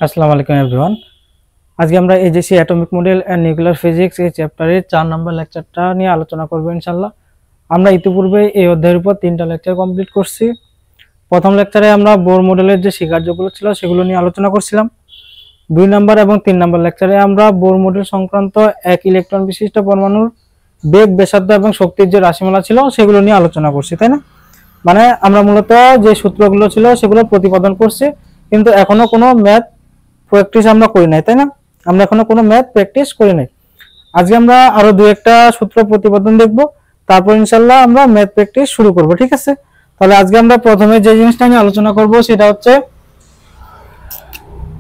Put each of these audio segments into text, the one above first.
আসসালামু আলাইকুম এভরিওয়ান। আজকে আমরা এজেসি atomic model and nuclear physics এই চ্যাপ্টারের 4 নম্বর লেকচারটা নিয়ে আলোচনা করব ইনশাআল্লাহ। আমরা ইতিপূর্বে এই অধ্যায়ের উপর 3টা লেকচার কমপ্লিট করছি। প্রথম লেকচারে আমরা বোর মডেলের যে স্বীকার্যগুলো ছিল সেগুলো নিয়ে আলোচনা করছিলাম। 2 নম্বর এবং 3 নম্বর লেকচারে আমরা বোর মডেল সংক্রান্ত এক ইলেকট্রন বিশিষ্ট পরমাণুর বেগ, ব্যাসার্ধ এবং শক্তির যে রাশিমালা ছিল সেগুলো নিয়ে আলোচনা করছি, তাই না? মানে আমরা মূলত যে সূত্রগুলো ছিল সেগুলো প্রতিপাদন করছি, কিন্তু এখনো কোনো ম্যাথ প্র্যাকটিস আমরা করি নাই, তাই না? আমরা এখনো কোনো ম্যাথ প্র্যাকটিস করি নাই। আজকে আমরা আরো দুই একটা সূত্র প্রতিপাদন দেখব, তারপর ইনশাআল্লাহ আমরা ম্যাথ প্র্যাকটিস শুরু করব, ঠিক আছে? তাহলে আজকে আমরা প্রথমে যে জিনিসটা নিয়ে আলোচনা করব সেটা হচ্ছে,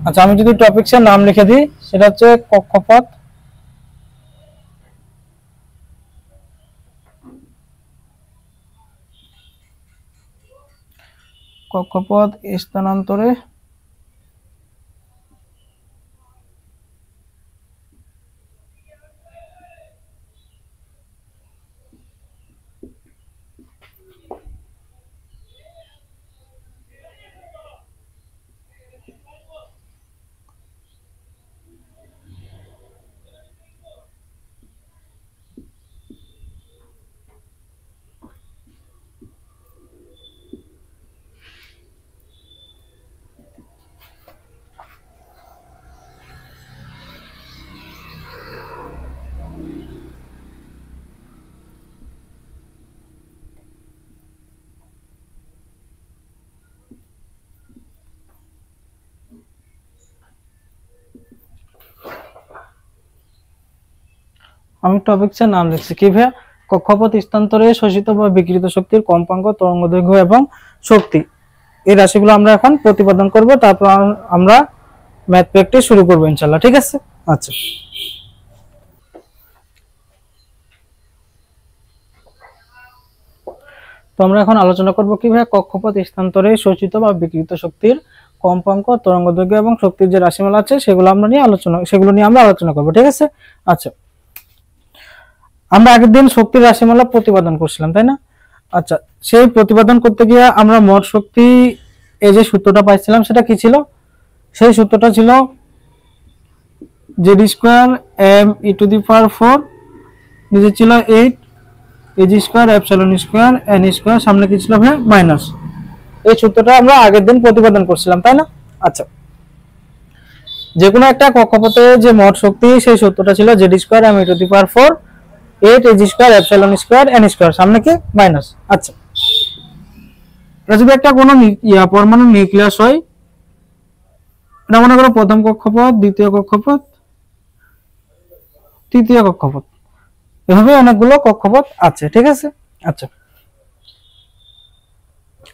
আচ্ছা আমি যদি টপিকসের নাম লিখে দিই, সেটা হচ্ছে কক্ষপথ স্থানান্তরে আমি টপিকসের নাম লিখছি কি ভাইয়া? কক্ষপথ স্থানান্তরে শোষিত বা বিকিরিত শক্তির কম্পাঙ্ক, তরঙ্গদৈর্ঘ্য এবং শক্তি, এই রাশিগুলো আমরা এখন প্রতিপাদন করব, তারপর আমরা ম্যাথ প্র্যাকটিস শুরু করব ইনশাআল্লাহ, ঠিক আছে? আচ্ছা, তো আমরা এখন আলোচনা করব কি ভাইয়া? কক্ষপথ স্থানান্তরে শোষিত বা বিকিরিত শক্তির কম্পাঙ্ক, তরঙ্গদৈর্ঘ্য এবং শক্তির যে রাশিমালা আছে সেগুলো নিয়ে আমরা আলোচনা করব, ঠিক আছে? আচ্ছা, আমরা আগের দিন শক্তির রাশিমালা প্রতিপাদন করছিলাম, তাই না? আচ্ছা, সেই প্রতিপাদন করতে গিয়ে আমরা মোট শক্তি এই যে সূত্রটা পাইছিলাম সেটা কি ছিল? সেই সূত্রটা ছিল Z square M E to the power 4, নিচে ছিল 8 H square epsilon square N square, সামনে কি ছিল ভাই? মাইনাস। এই সূত্রটা আমরা আগের দিন প্রতিপাদন করছিলাম, তাই না? আচ্ছা, যে কোনো একটা কক্ষপথে যে মোট শক্তি সেই সূত্রটা ছিল Z square M E to the power 4 8 H square epsilon square N square, সামনে কি? মাইনাস। আচ্ছা, এটা যদি একটা কোনো পরমাণু নিউক্লিয়াস হয়, এটা মনে করো প্রথম কক্ষপথ, দ্বিতীয় কক্ষপথ, তৃতীয় কক্ষপথ, এভাবে অনেকগুলো কক্ষপথ আছে, ঠিক আছে? আচ্ছা,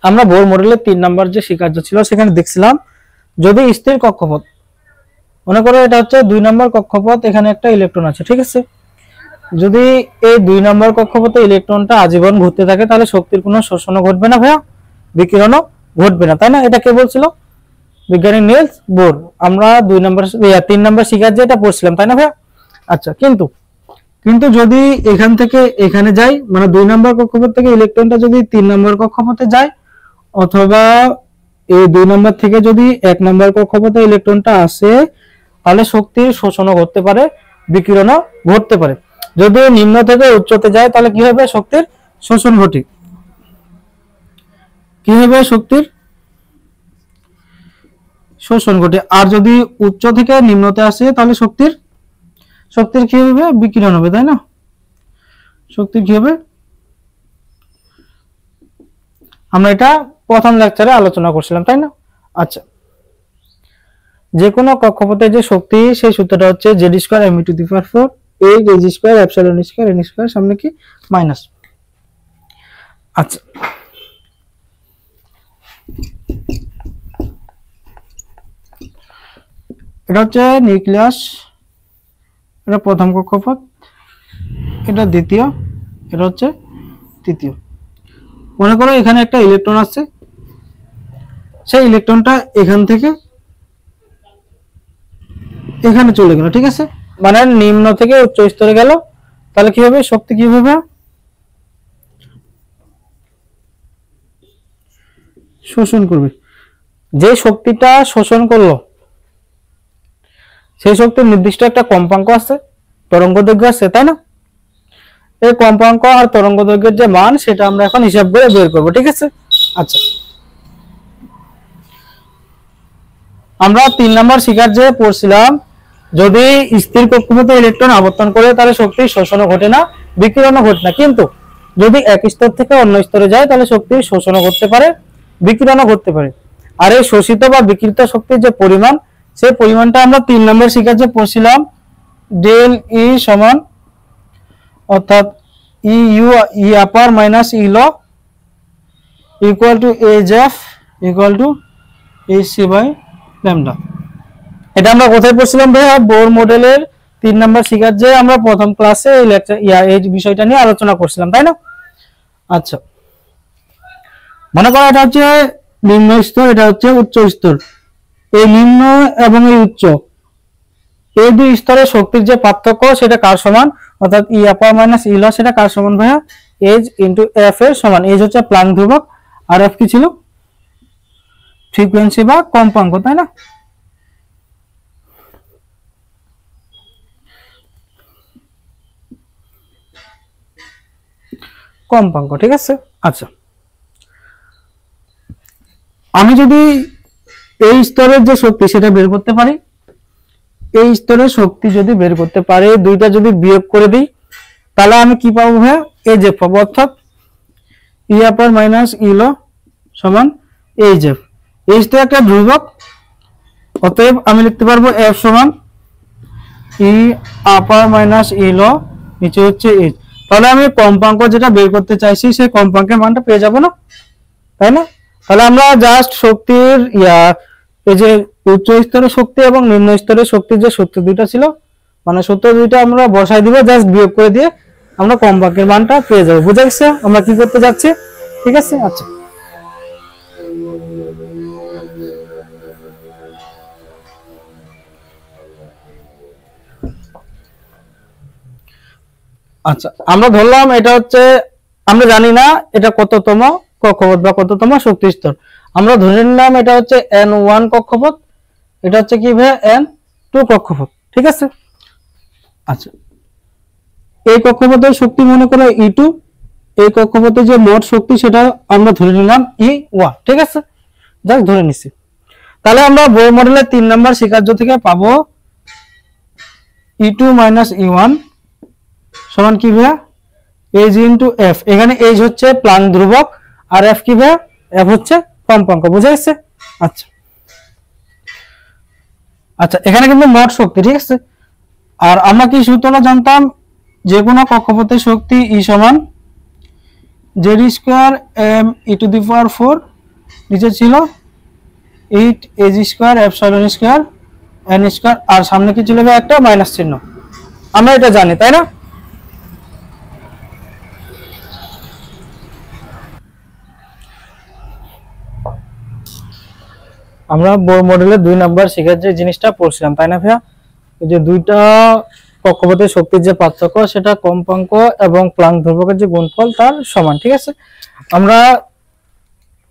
আমরা বোর মডেলের 3 নাম্বার যে স্বীকার্য ছিল সেখানে দেখছিলাম, যদি স্থির কক্ষপথ, মনে করো এটা হচ্ছে 2 নাম্বার কক্ষপথ, এখানে একটা ইলেকট্রন আছে, ঠিক আছে? যদি এই 2 নাম্বার কক্ষপথে ইলেকট্রনটা আজীবন ঘুরতে থাকে তাহলে শক্তির কোনো শোষণও ঘটবে না ভাইয়া, বিকিরণও ঘটবে না, তাই না? এটা কে বলছিল? বিজ্ঞানী নিলস বোর। আমরা 3 নাম্বার স্বীকার্য এটা পড়ছিলাম, তাই না ভাইয়া? আচ্ছা, কিন্তু যদি এখান থেকে এখানে যায়, মানে 2 নাম্বার কক্ষপথ থেকে ইলেকট্রনটা যদি 3 নাম্বার কক্ষপথে যায়, অথবা এই 2 নাম্বার থেকে যদি 1 নাম্বার কক্ষপথে ইলেকট্রনটা আসে, তাহলে শক্তির শোষণও ঘটতে পারে, বিকিরণও ঘটতে পারে। যদি নিম্ন থেকে উচ্চতে যায় তাহলে কি হবে? শক্তির শোষণ ঘটে। কি হবে? শক্তির শোষণ ঘটে। আর যদি উচ্চ থেকে নিম্নতে আসে তাহলে শক্তির কি হবে? বিকিরণ হবে, তাই না? শক্তির কি হবে? আমরা এটা প্রথম লেকচারে আলোচনা করছিলাম, তাই না? আচ্ছা, যে কোনো কক্ষপথে যে শক্তি সেই সূত্রটা হচ্ছে Z square M to the power 4 8 H square epsilon square N square, সামনে কি? মাইনাস। আচ্ছা, এটা হচ্ছে নিউক্লিয়াস, এটা প্রথম কক্ষপথ, এটা দ্বিতীয়, এটা হচ্ছে তৃতীয়। মনে করো এখানে একটা ইলেকট্রন আছে, সেই ইলেকট্রনটা এখান থেকে এখানে চলে গেল, ঠিক আছে? মানে নিম্ন থেকে উচ্চ স্তরে গেল, তাহলে কি হবে? শক্তি কি হবে? শোষণ করবে। যে শক্তিটা শোষণ করলো সেই শক্তির নির্দিষ্ট একটা কম্পাঙ্ক আছে, তরঙ্গ দৈর্ঘ্য আছে, তাই না? এই কম্পাঙ্ক আর তরঙ্গ দৈর্ঘ্যের যে মান সেটা আমরা এখন হিসাব করে বের করব, ঠিক আছে? আচ্ছা, আমরা 3 নম্বর শিকার যে পড়ছিলাম, যদি স্থির কক্ষপথে ইলেকট্রন আবর্তন করে তাহলে শক্তির শোষণও ঘটে না, বিকিরণও ঘটে না, কিন্তু যদি এক স্তর থেকে অন্য স্তরে যায় তাহলে শক্তির শোষণও ঘটতে পারে, বিকিরণও ঘটতে পারে। আর এই শোষিত বা বিকিরিত শক্তির যে পরিমাণ, সেই পরিমাণটা আমরা 3 নম্বর শিকার যে পড়ছিলাম, ডেল ই সমান অর্থাৎ E U E upper minus E low equal to H F equal to H C by lambda. এটা আমরা কোথায় পড়ছিলাম ভাইয়া? বোর মডেলের 3 নম্বর শিকার যে আমরা প্রথম ক্লাসে এই লেকচার এই বিষয়টা নিয়ে আলোচনা করছিলাম, তাই না? আচ্ছা, মনে করো এটা হচ্ছে নিম্ন স্তর, এটা হচ্ছে উচ্চ স্তর। এই নিম্ন এবং এই উচ্চ, এই দুই স্তরের শক্তির যে পার্থক্য সেটা কার সমান? অর্থাৎ ই আপার মাইনাস ই লো, সেটা কার সমান ভাইয়া? এইচ ইন্টু এফ এর সমান। এইচ হচ্ছে প্লাঙ্ক ধ্রুবক আর এফ কি ছিল? ফ্রিকোয়েন্সি বা কম্পাঙ্ক, তাই না? কম্পাঙ্ক, ঠিক আছে? আচ্ছা, আমি যদি এই স্তরের যে শক্তি সেটা বের করতে পারি, এই স্তরের শক্তি যদি বের করতে পারে, দুইটা যদি বিয়োগ করে দিই তাহলে আমি কি পাবো ভাইয়া? এই যে পাবো, অর্থাৎ ই আপার মাইনাস ই লো সমান এইচ এফ। এইচ তো একটা ধ্রুবক, অতএব আমি লিখতে পারবো এফ সমান ই আপার মাইনাস ই লো, নিচে হচ্ছে এইচ। তাহলে আমি কম্পাঙ্ক যেটা বের করতে চাইছি সেই কম্পাঙ্কের মানটা পেয়ে যাব না, তাই না? তাহলে আমরা জাস্ট শক্তির এই যে উচ্চ স্তরের শক্তি এবং নিম্ন স্তরের শক্তির যে সূত্র দুইটা ছিল, মানে সূত্র দুইটা আমরা বসাই দিব, জাস্ট বিয়োগ করে দিয়ে আমরা কম্পাঙ্কের মানটা পেয়ে যাবো। বুঝা গেছে আমরা কি করতে যাচ্ছি? ঠিক আছে। আচ্ছা, আচ্ছা, আমরা ধরলাম এটা হচ্ছে, আমরা জানি না এটা কততম কক্ষপথ বা কততম শক্তি স্তর। আমরা ধরে নিলাম এটা হচ্ছে N1 কক্ষপথ, এটা হচ্ছে কি ভাই? N2 কক্ষপথ, ঠিক আছে? আচ্ছা, এই কক্ষপথের শক্তি মনে করো E2, এই কক্ষপথের যে মোট শক্তি সেটা আমরা ধরে নিলাম E1, ঠিক আছে? যাক, ধরে নিছি। তাহলে আমরা বোর মডেলের 3 নম্বর স্বীকার্য থেকে পাবো E2 মাইনাস E1 সমান কি ভাইয়া? H into F. এখানে এইচ হচ্ছে প্লাঙ্ক ধ্রুবক আর এফ কি ভাইয়া? এফ হচ্ছে কম্পাঙ্ক। বুঝা গেছে? আচ্ছা আচ্ছা, এখানে কিন্তু মোট শক্তি, ঠিক আছে? আর আমরা কি সূত্রটা জানতাম? যে কোনো কক্ষপথের শক্তি ই সমান Z square M E to the power 4, নিচে ছিল 8 H square epsilon square N square, আর সামনে কি ছিল একটা মাইনাস চিহ্ন। আমরা এটা জানি, তাই না? আমরা বোর মডেলের 2 নাম্বার শিখার যে জিনিসটা পড়ছিলাম, তাই না ভাইয়া? এই যে দুইটা কক্ষপথের শক্তির যে পার্থক্য সেটা কম্পাঙ্ক এবং প্লাঙ্ক ধ্রুবকের যে গুণফল তার সমান, ঠিক আছে? আমরা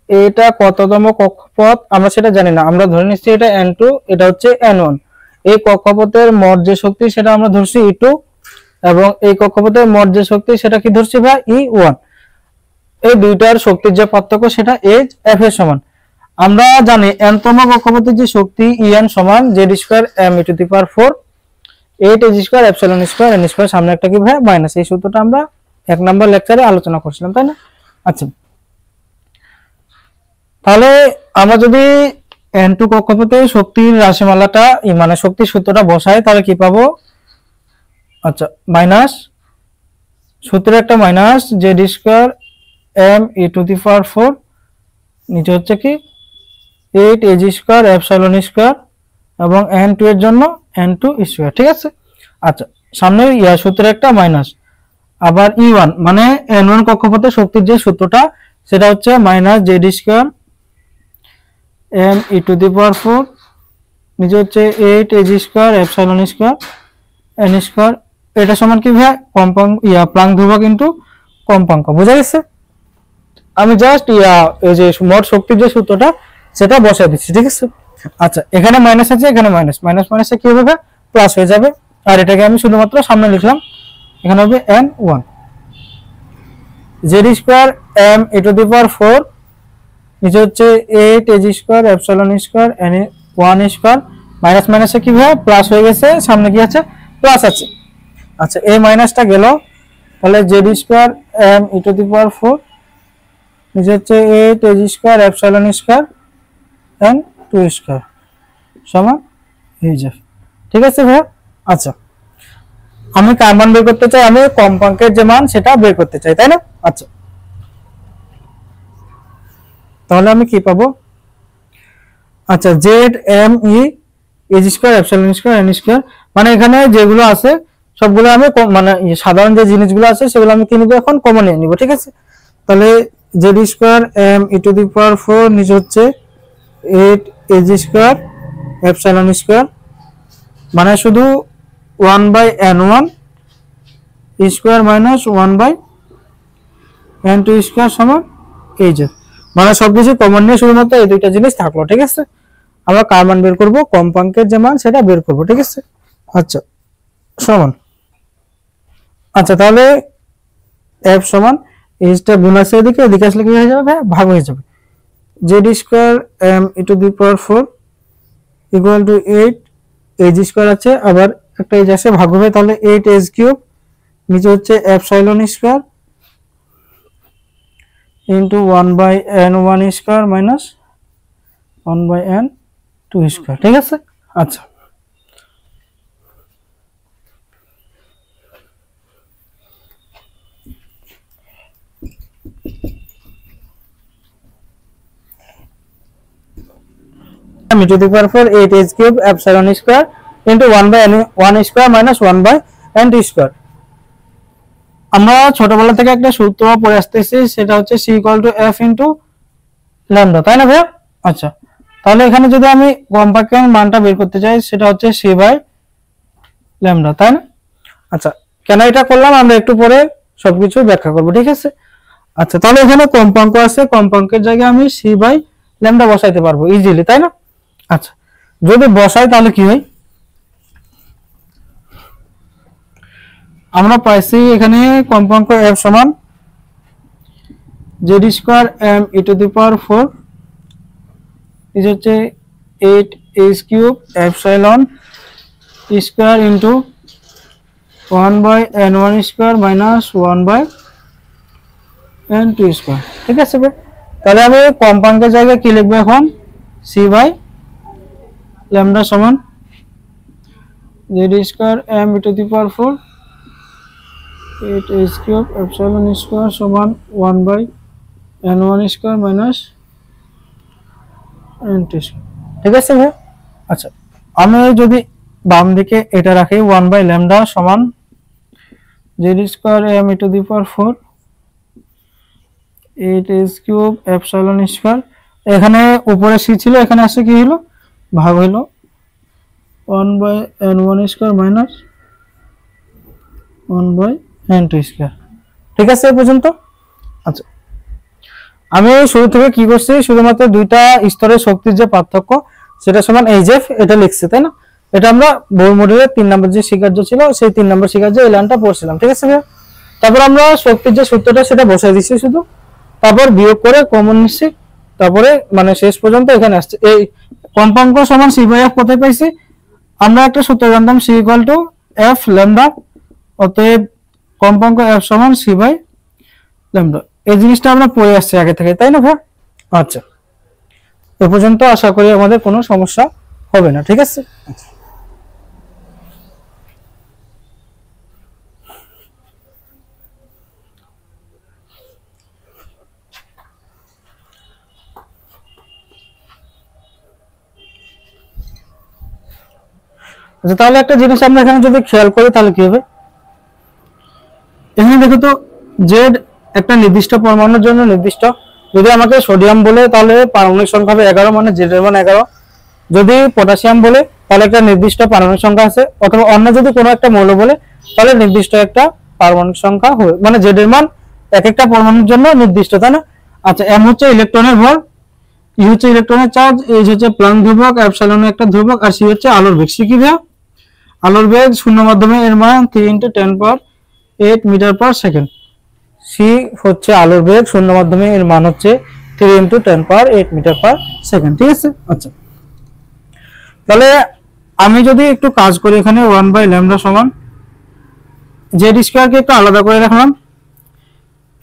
এটা কততম কক্ষপথ আমরা সেটা জানি না, আমরা ধরে নিচ্ছি এটা N2, এটা হচ্ছে N1। এই কক্ষপথের মোট যে শক্তি সেটা আমরা ধরছি E2, এবং এই কক্ষপথের মোট যে শক্তি সেটা কি ধরছি ভাই? E1। এই দুইটার শক্তির যে পার্থক্য সেটা এইচ এফ এর সমান। আমরা জানি n তম কক্ষপথের যে শক্তি En সমান Z square M E to the power 4 8 H square epsilon square N square, সামনে একটা কি ভাই? মাইনাস। এই সূত্রটা আমরা 1 নাম্বার লেকচারে আলোচনা করছিলাম, তাই না? আচ্ছা, তাহলে আমরা যদি n2 কক্ষপথে শক্তির রাশিমালাটা মানে শক্তির সূত্রটা বসাই তাহলে কি পাবো? আচ্ছা, মাইনাস সূত্রে একটা minus Z square M E to the power 4, নিচে হচ্ছে কি 8 এজ স্কয়ার এপসাইলন স্কয়ার, এবং n2 এর জন্য n2 স্কয়ার, ঠিক আছে? আচ্ছা, সামনে সূত্রে একটা মাইনাস, আবার E1 মানে n1 কক্ষপথে শক্তির যে সূত্রটা সেটা হচ্ছে minus Z square M E to the power 4, নিচে হচ্ছে 8 H square epsilon square N square. এটা সমান কি ভাই? কম্পাঙ্ক প্লাঙ্ক ধ্রুবক ইনটু কম্পাঙ্ক। বুঝা গেছে? আমি জাস্ট এই যে মোট শক্তির যে সূত্রটা সেটা বসাই দিচ্ছি, ঠিক আছে? আচ্ছা, এখানে মাইনাস আছে, এখানে মাইনাস, মাইনাস মাইনাসে কি হবে? প্লাস হয়ে যাবে, আর এটাকে আমি শুধুমাত্র সামনে লিখলাম, এখানে হবে n1 Z square m e to the power 4, নিচে হচ্ছে 8 a square epsilon square n1 square, minus মাইনাসে কি হয় প্লাস হয়ে গেছে, সামনে কি আছে প্লাস আছে। আচ্ছা এই মাইনাসটা গেল, তাহলে Z square m e to the power 4, নিচে হচ্ছে 8 a square epsilon square n2 square সমান এই যে, ঠিক আছে ভাই। আচ্ছা আমি কার মান বের করতে চাই, আমি কম্পাঙ্কের যে মান সেটা বের করতে চাই, তাই না? আচ্ছা তাহলে আমি কি পাবো, আচ্ছা Z M E H square epsilon square N square, মানে এখানে যেগুলো আছে সবগুলো আমি মানে সাধারণ যে জিনিসগুলো আছে সেগুলো আমি কি নিব, এখন কমন নিয়ে নিব, ঠিক আছে। তাহলে Z square M E to the power 4, নিচে হচ্ছে 8 এজ স্কয়ার এপসিলন স্কয়ার, মানে শুধু 1/n1 square minus 1/n2 square সমান এই যে, মানে সবকিছু কমন নিয়ে শুধুমাত্র এই দুইটা জিনিস থাকলো, ঠিক আছে। আমরা কার মান বের করব, কম্পাঙ্কের যে মান সেটা বের করব, ঠিক আছে। আচ্ছা সমান, আচ্ছা তাহলে f সমান এইটা গুণ আছে এদিকে, এদিকে আসলে কি হয়ে যাবে, ভাগ হয়ে যাবে। Z square m e to the power 4 equal to 8 H square আছে, আবার একটা এজ আছে ভাগ হবে, তাহলে 8 এজ কিউব, নিচে হচ্ছে epsilon square into 1/n1 square minus 1/n2 square, ঠিক আছে। আচ্ছা e to the power 4 8 h cube epsilon square into 1/n1 square minus 1/n2 square। আমরা ছোটবেলা থেকে একটা সূত্র পড়ে আসতেছি, সেটা হচ্ছে c = f * ল্যামডা, তাই না ভাই? আচ্ছা তাহলে এখানে যদি আমি কম্পাঙ্কের মানটা বের করতে চাই, সেটা হচ্ছে c/λ, তাই না? আচ্ছা কেন এটা করলাম আমরা একটু পরে সবকিছু ব্যাখ্যা করব, ঠিক আছে। আচ্ছা তাহলে এখানে কম্পাঙ্ক আছে, কম্পাঙ্কের জায়গায় আমি c/λ বসাইতে পারবো ইজিলি, তাই না? আচ্ছা যদি বসাই তাহলে কি হয়, আমরা পাইছি এখানে কম্পাঙ্ক f সমান Z square m e to the power 4 is হচ্ছে 8 h cube epsilon square into 1/n1 square minus 1/n2 square, ঠিক আছে ভাই। তাহলে আমি কম্পাঙ্কের জায়গায় কি লিখবো এখন, c/λ সমান Z square m e to the power 4 8 h cube epsilon square সমান 1/n1 square minus n2 square, ঠিক আছে ভাই। আচ্ছা আমি যদি বাম দিকে এটা রাখি 1/λ সমান Z square m e to the power 4 8 h cube epsilon square, এখানে উপরে c ছিল, এখানে আসে কি হলো ভাগ হলো 1/n1 square minus 1/n2 square, ঠিক আছে এই পর্যন্ত। আচ্ছা আমি শুরু থেকে কি করছি, শুধুমাত্র দুইটা স্তরের শক্তির যে পার্থক্য সেটা সমান hf এটা লিখছি, তাই না? এটা আমরা বোর মডেলের 3 নম্বর যে শিকার্য ছিল সেই 3 নম্বর শিকার্য এই লাইনটা পড়ছিলাম, ঠিক আছে। তারপর আমরা শক্তির যে সূত্রটা সেটা বসাই দিচ্ছি শুধু, তারপর বিয়োগ করে কমন নিচ্ছি, তারপরে মানে শেষ পর্যন্ত এখানে আসছে। এই কম্পাঙ্ক সমান c/f কোথায় পাইছি, আমরা একটা সূত্র জানতাম c = f ল্যামডা, অতএব কম্পাঙ্ক f সমান c/λ, এই জিনিসটা আমরা পড়ে আসছি আগে থেকে, তাই না ভাই? আচ্ছা এ পর্যন্ত আশা করি আমাদের কোনো সমস্যা হবে না, ঠিক আছে। আচ্ছা তাহলে একটা জিনিস আমরা এখানে যদি খেয়াল করি তাহলে কি হবে, এখানে দেখো তো জেড একটা নির্দিষ্ট পরমাণুর জন্য নির্দিষ্ট, যদি আমাকে সোডিয়াম বলে তাহলে পারমাণবিক সংখ্যা হবে 11, মানে জেড এর মান 11। যদি পটাশিয়াম বলে তাহলে একটা নির্দিষ্ট পারমাণবিক সংখ্যা আছে, অথবা অন্য যদি কোনো একটা মৌল বলে তাহলে নির্দিষ্ট একটা পারমাণবিক সংখ্যা হবে, মানে জেড এর মান এক একটা পরমাণুর জন্য নির্দিষ্ট, তাই না? আচ্ছা এম হচ্ছে ইলেকট্রনের ভর, ই হচ্ছে ইলেকট্রনের চার্জ, এইচ হচ্ছে প্লাঙ্ক ধ্রুবক, এপসাইলন একটা ধ্রুবক, আর সি হচ্ছে আলোর বেগ। সি কি ভাইয়া? আলোর বেগ শূন্য মাধ্যমে এর মান 3 × 10⁸ মিটার পার সেকেন্ড। সি হচ্ছে আলোর বেগ শূন্য মাধ্যমে এর মান হচ্ছে 3 × 10⁸ মিটার পার সেকেন্ড। ঠিক আছে। আচ্ছা, তাহলে আমি যদি একটু কাজ করি এখানে 1/λ সমান জেড স্কয়ারকে একটু আলাদা করে রাখলাম,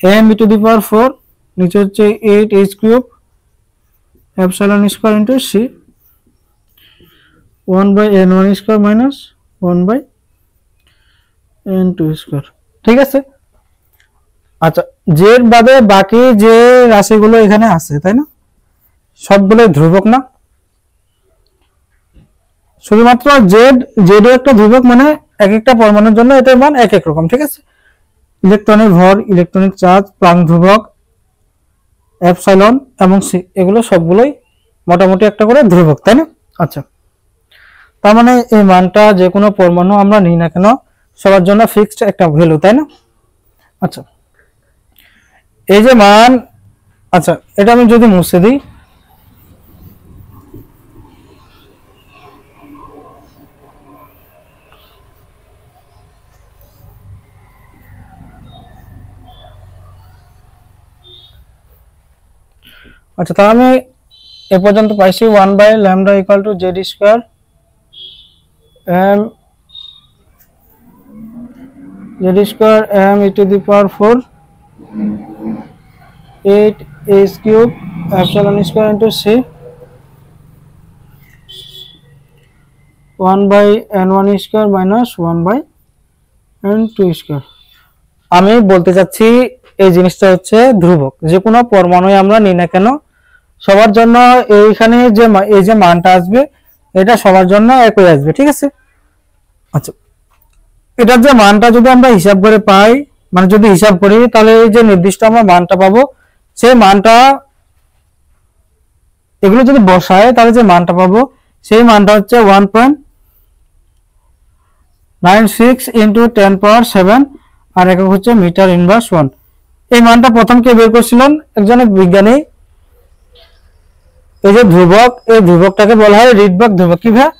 m⁴ নিচে হচ্ছে 8h³ ε² into c 1/n1² minus 1/n2²। ঠিক আছে। আচ্ছা, জেড বাদে বাকি যে রাশিগুলো এখানে আছে তাই না, সবগুলো ধ্রুবক না? শুধুমাত্র জেড একটা ধ্রুবক, মানে এক একটা পরমাণুর জন্য এটার মান এক এক রকম। ঠিক আছে। ইলেকট্রনের ভর, ইলেকট্রনিক চার্জ, প্লাঙ্ক ধ্রুবক, এপসাইলন এবং সি, এগুলো সবগুলোই মোটামুটি একটা করে ধ্রুবক, তাই না? আচ্ছা, তার মানে এই মানটা যে কোনো পরমাণু আমরা নিই না কেন সবার জন্য ফিক্সড একটা ভ্যালু, তাই না? আচ্ছা, এই যে মান, আচ্ছা এটা আমি যদি মুছে দিই, আচ্ছা তাহলে আমি এ পর্যন্ত পাইছি 1/λ = z² m z² m⁴ 8h³ ε² into c 1/n1² minus 1/n2²। আমি বলতে চাচ্ছি এই জিনিসটা হচ্ছে ধ্রুবক, যে কোনো পরমাণুই আমরা নিই না কেন সবার জন্য এইখানে যে এই যে মানটা আসবে এটা সবার জন্য একই আসবে। ঠিক আছে। আচ্ছা, এটার যে মানটা যদি আমরা হিসাব করে পাই, মানে যদি হিসাব করি তাহলে এই যে নির্দিষ্ট আমরা মানটা পাবো, সেই মানটা এগুলো যদি বসায় তাহলে যে মানটা পাবো সেই মানটা হচ্ছে 1.96 × 10⁻⁷ আর একক হচ্ছে মিটার ইনভার্স 1। এই মানটা প্রথম কে বের করছিলেন? একজন বিজ্ঞানী। এই যে ধ্রুবক, এই ধ্রুবকটাকে বলা হয় রিডবার্গ ধ্রুবক। কি ভাই?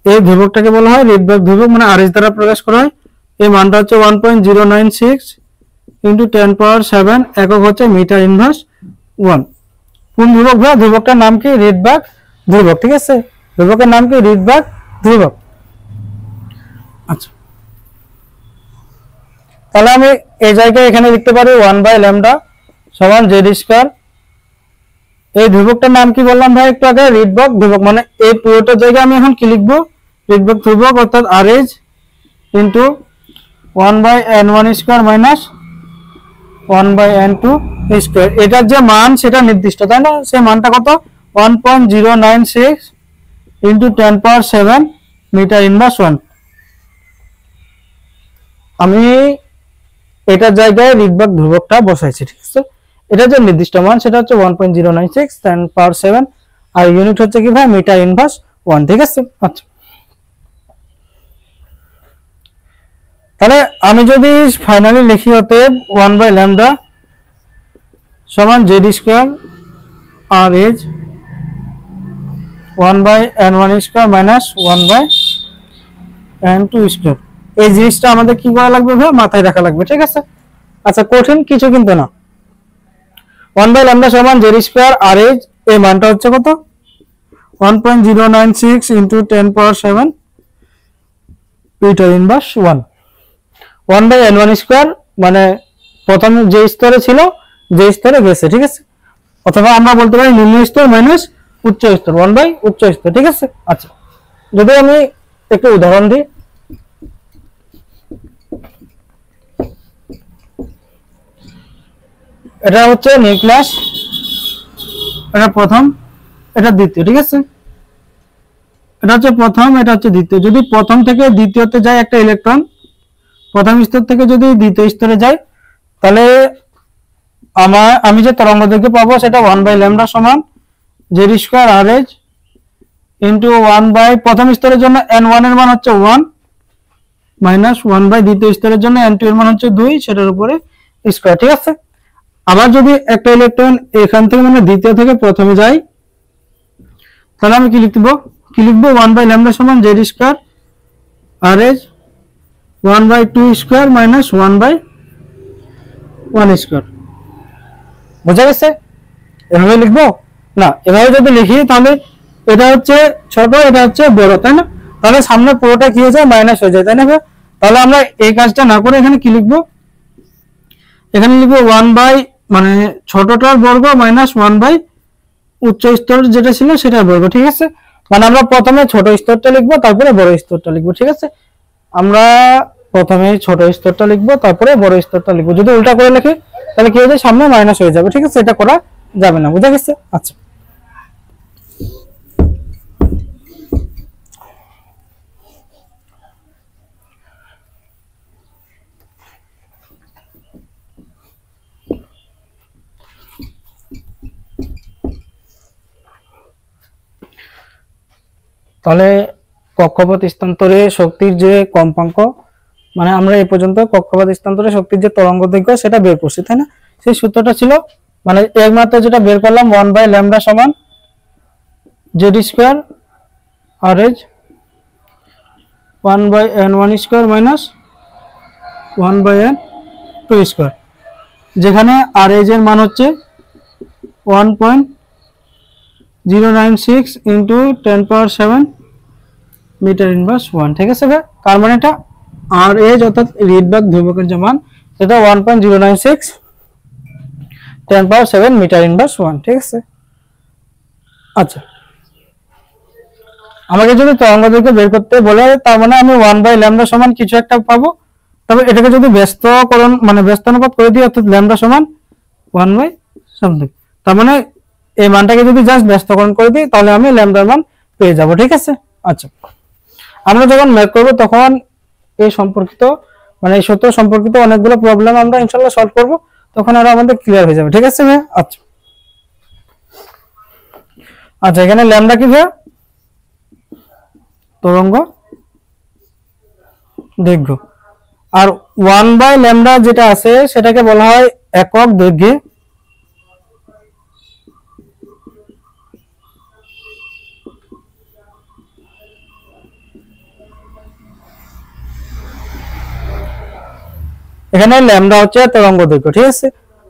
এই ধ্রুবকটাকে বলা হয় রিডবার্গ ধ্রুবক, মানে আরএইচ দ্বারা প্রকাশ করা হয়। এই মানটা হচ্ছে 1.096 × 10⁻⁷, একক হচ্ছে মিটার ইনভার্স 1। কোন ধ্রুবক ভাই? ধ্রুবকটার নাম কি? রিডবার্গ ধ্রুবক। ঠিক আছে, ধ্রুবকের নাম কি? রিডবার্গ ধ্রুবক। আচ্ছা, তাহলে আমি এই জায়গায় এখানে লিখতে পারি 1/λ সমান z²। এই ধ্রুবকটার নাম কি বললাম ভাই একটু আগে? রিডবার্গ ধ্রুবক। মানে এই পুরোটা জায়গায় আমি এখন কি লিখবো? রিডবার্গ ধ্রুবক, অর্থাৎ RH into 1/n1² minus 1/n2²। এটার যে মান সেটা নির্দিষ্ট, তাই না? সেই মানটা কত? 1.096 × 10⁻⁷ মিটার ইনভার্স 1। আমি এটার জায়গায় রিডবার্গ ধ্রুবকটা বসাইছি। ঠিক আছে। এটা যে নির্দিষ্ট মান সেটা হচ্ছে 1.096 10⁻⁷, আর ইউনিট হচ্ছে কি ভাই? Metre inverse 1। ঠিক আছে। আচ্ছা, তাহলে আমি যদি ফাইনালি লিখি অতএব 1/λ সমান z² RH 1/n1² minus 1/n2²। এই জিনিসটা আমাদের কি করা লাগবে ভাই? মাথায় রাখা লাগবে। ঠিক আছে। আচ্ছা, কঠিন কিছু কিন্তু না। 1/λ সমান z² RH, এই মানটা হচ্ছে কত? 1.096 × 10⁻⁷ মিটার ইনভার্স 1। 1/n1² মানে প্রথম যে স্তরে ছিল যে স্তরে গেছে। ঠিক আছে। অথবা আমরা বলতে পারি নিম্ন স্তর মাইনাস উচ্চ স্তর, 1/, উচ্চ স্তর। ঠিক আছে। আচ্ছা, যদি আমি একটু উদাহরণ দিই, এটা হচ্ছে নিউক্লিয়াস, এটা প্রথম, এটা দ্বিতীয়। ঠিক আছে। এটা হচ্ছে প্রথম, এটা হচ্ছে দ্বিতীয়। যদি প্রথম থেকে দ্বিতীয়তে যায় একটা ইলেকট্রন, প্রথম স্তর থেকে যদি দ্বিতীয় স্তরে যায়, তাহলে আমি যে তরঙ্গ দৈর্ঘ্য পাবো সেটা 1/λ সমান z² RH ইন্টু 1/, প্রথম স্তরের জন্য n1 এর মান হচ্ছে 1 মাইনাস 1/, দ্বিতীয় স্তরের জন্য n2 এর মান হচ্ছে 2, সেটার উপরে স্কয়ার। ঠিক আছে। আবার যদি একটা ইলেকট্রন এখান থেকে মানে দ্বিতীয় থেকে প্রথমে যায়, তাহলে আমি কি লিখবো? 1/λ সমান z² আর এজ 1/2 স্কয়ার মাইনাস 1/1 স্কয়ার। বুঝা গেছে? এভাবে লিখবো না, এভাবে যদি লিখি তাহলে এটা হচ্ছে ছোট, এটা হচ্ছে বড়, তাই না? তাহলে সামনে পুরোটা কি হয়ে যায়, মাইনাস হয়ে যায়, তাই না? তাহলে আমরা এই কাজটা না করে এখানে কি লিখবো, এখানে লিখবো 1 মানে ছোটটার বর্গ মাইনাস 1 উচ্চ স্তর যেটা ছিল সেটার বর্গ। ঠিক আছে, মানে আমরা প্রথমে ছোট স্তরটা লিখবো তারপরে বড় স্তরটা লিখবো। ঠিক আছে, আমরা প্রথমে ছোট স্তরটা লিখবো তারপরে বড় স্তরটা লিখবো। যদি উল্টা করে লিখি তাহলে কি হয়ে যায়, সামনে মাইনাস হয়ে যাবে। ঠিক আছে, এটা করা যাবে না। বুঝা গেছে? আচ্ছা, তাহলে কক্ষপথ স্থানান্তরে শক্তির যে কম্পাঙ্ক, মানে আমরা এই পর্যন্ত কক্ষপথ স্থানান্তরে শক্তির যে তরঙ্গ দৈর্ঘ্য সেটা বের করছি, তাই না? সেই সূত্রটা ছিল, মানে একমাত্র যেটা বের করলাম 1/λ সমান Z square R H 1/n1 square minus 1/n2 square, যেখানে আর এজ এর মান হচ্ছে 1.096 ইন্টু 10⁻7 মিটার ইনভার্স 1। ঠিক আছে ভাই, তার মানে এটা আর এজ অর্থাৎ ঋণভাগ ধ্রুবকের যে মান সেটা 1.096 10⁻7 মিটার ইনভার্স 1। ঠিক আছে, আচ্ছা, আমাকে যদি তরঙ্গ দৈর্ঘ্য বের করতে বলে তার মানে আমি 1/λ সমান কিছু একটা পাবো। তবে এটাকে যদি ব্যস্তকরণ মানে ব্যস্তানুপাত করে দিই অর্থাৎ ল্যামডা সমান 1/something, তার মানে এই মানটাকে যদি জাস্ট ব্যস্তকরণ করে দিই তাহলে আমি ল্যামডার মান পেয়ে যাব। ঠিক আছে, আচ্ছা, আমরা যখন ম্যাথ করব তখন এই সম্পর্কিত মানে এই সূত্র সম্পর্কিত অনেকগুলো প্রবলেম আমরা ইনশাআল্লাহ সলভ করব, তখন আরো আমাদের ক্লিয়ার হয়ে যাবে। ঠিক আছে ভাই, আচ্ছা আচ্ছা, এখানে ল্যামডা কি ভাই, তরঙ্গ দৈর্ঘ্য, আর 1/λ যেটা আছে সেটাকে বলা হয় একক দৈর্ঘ্যে এখানে ল্যামডা হচ্ছে তরঙ্গ দৈর্ঘ্য। ঠিক আছে,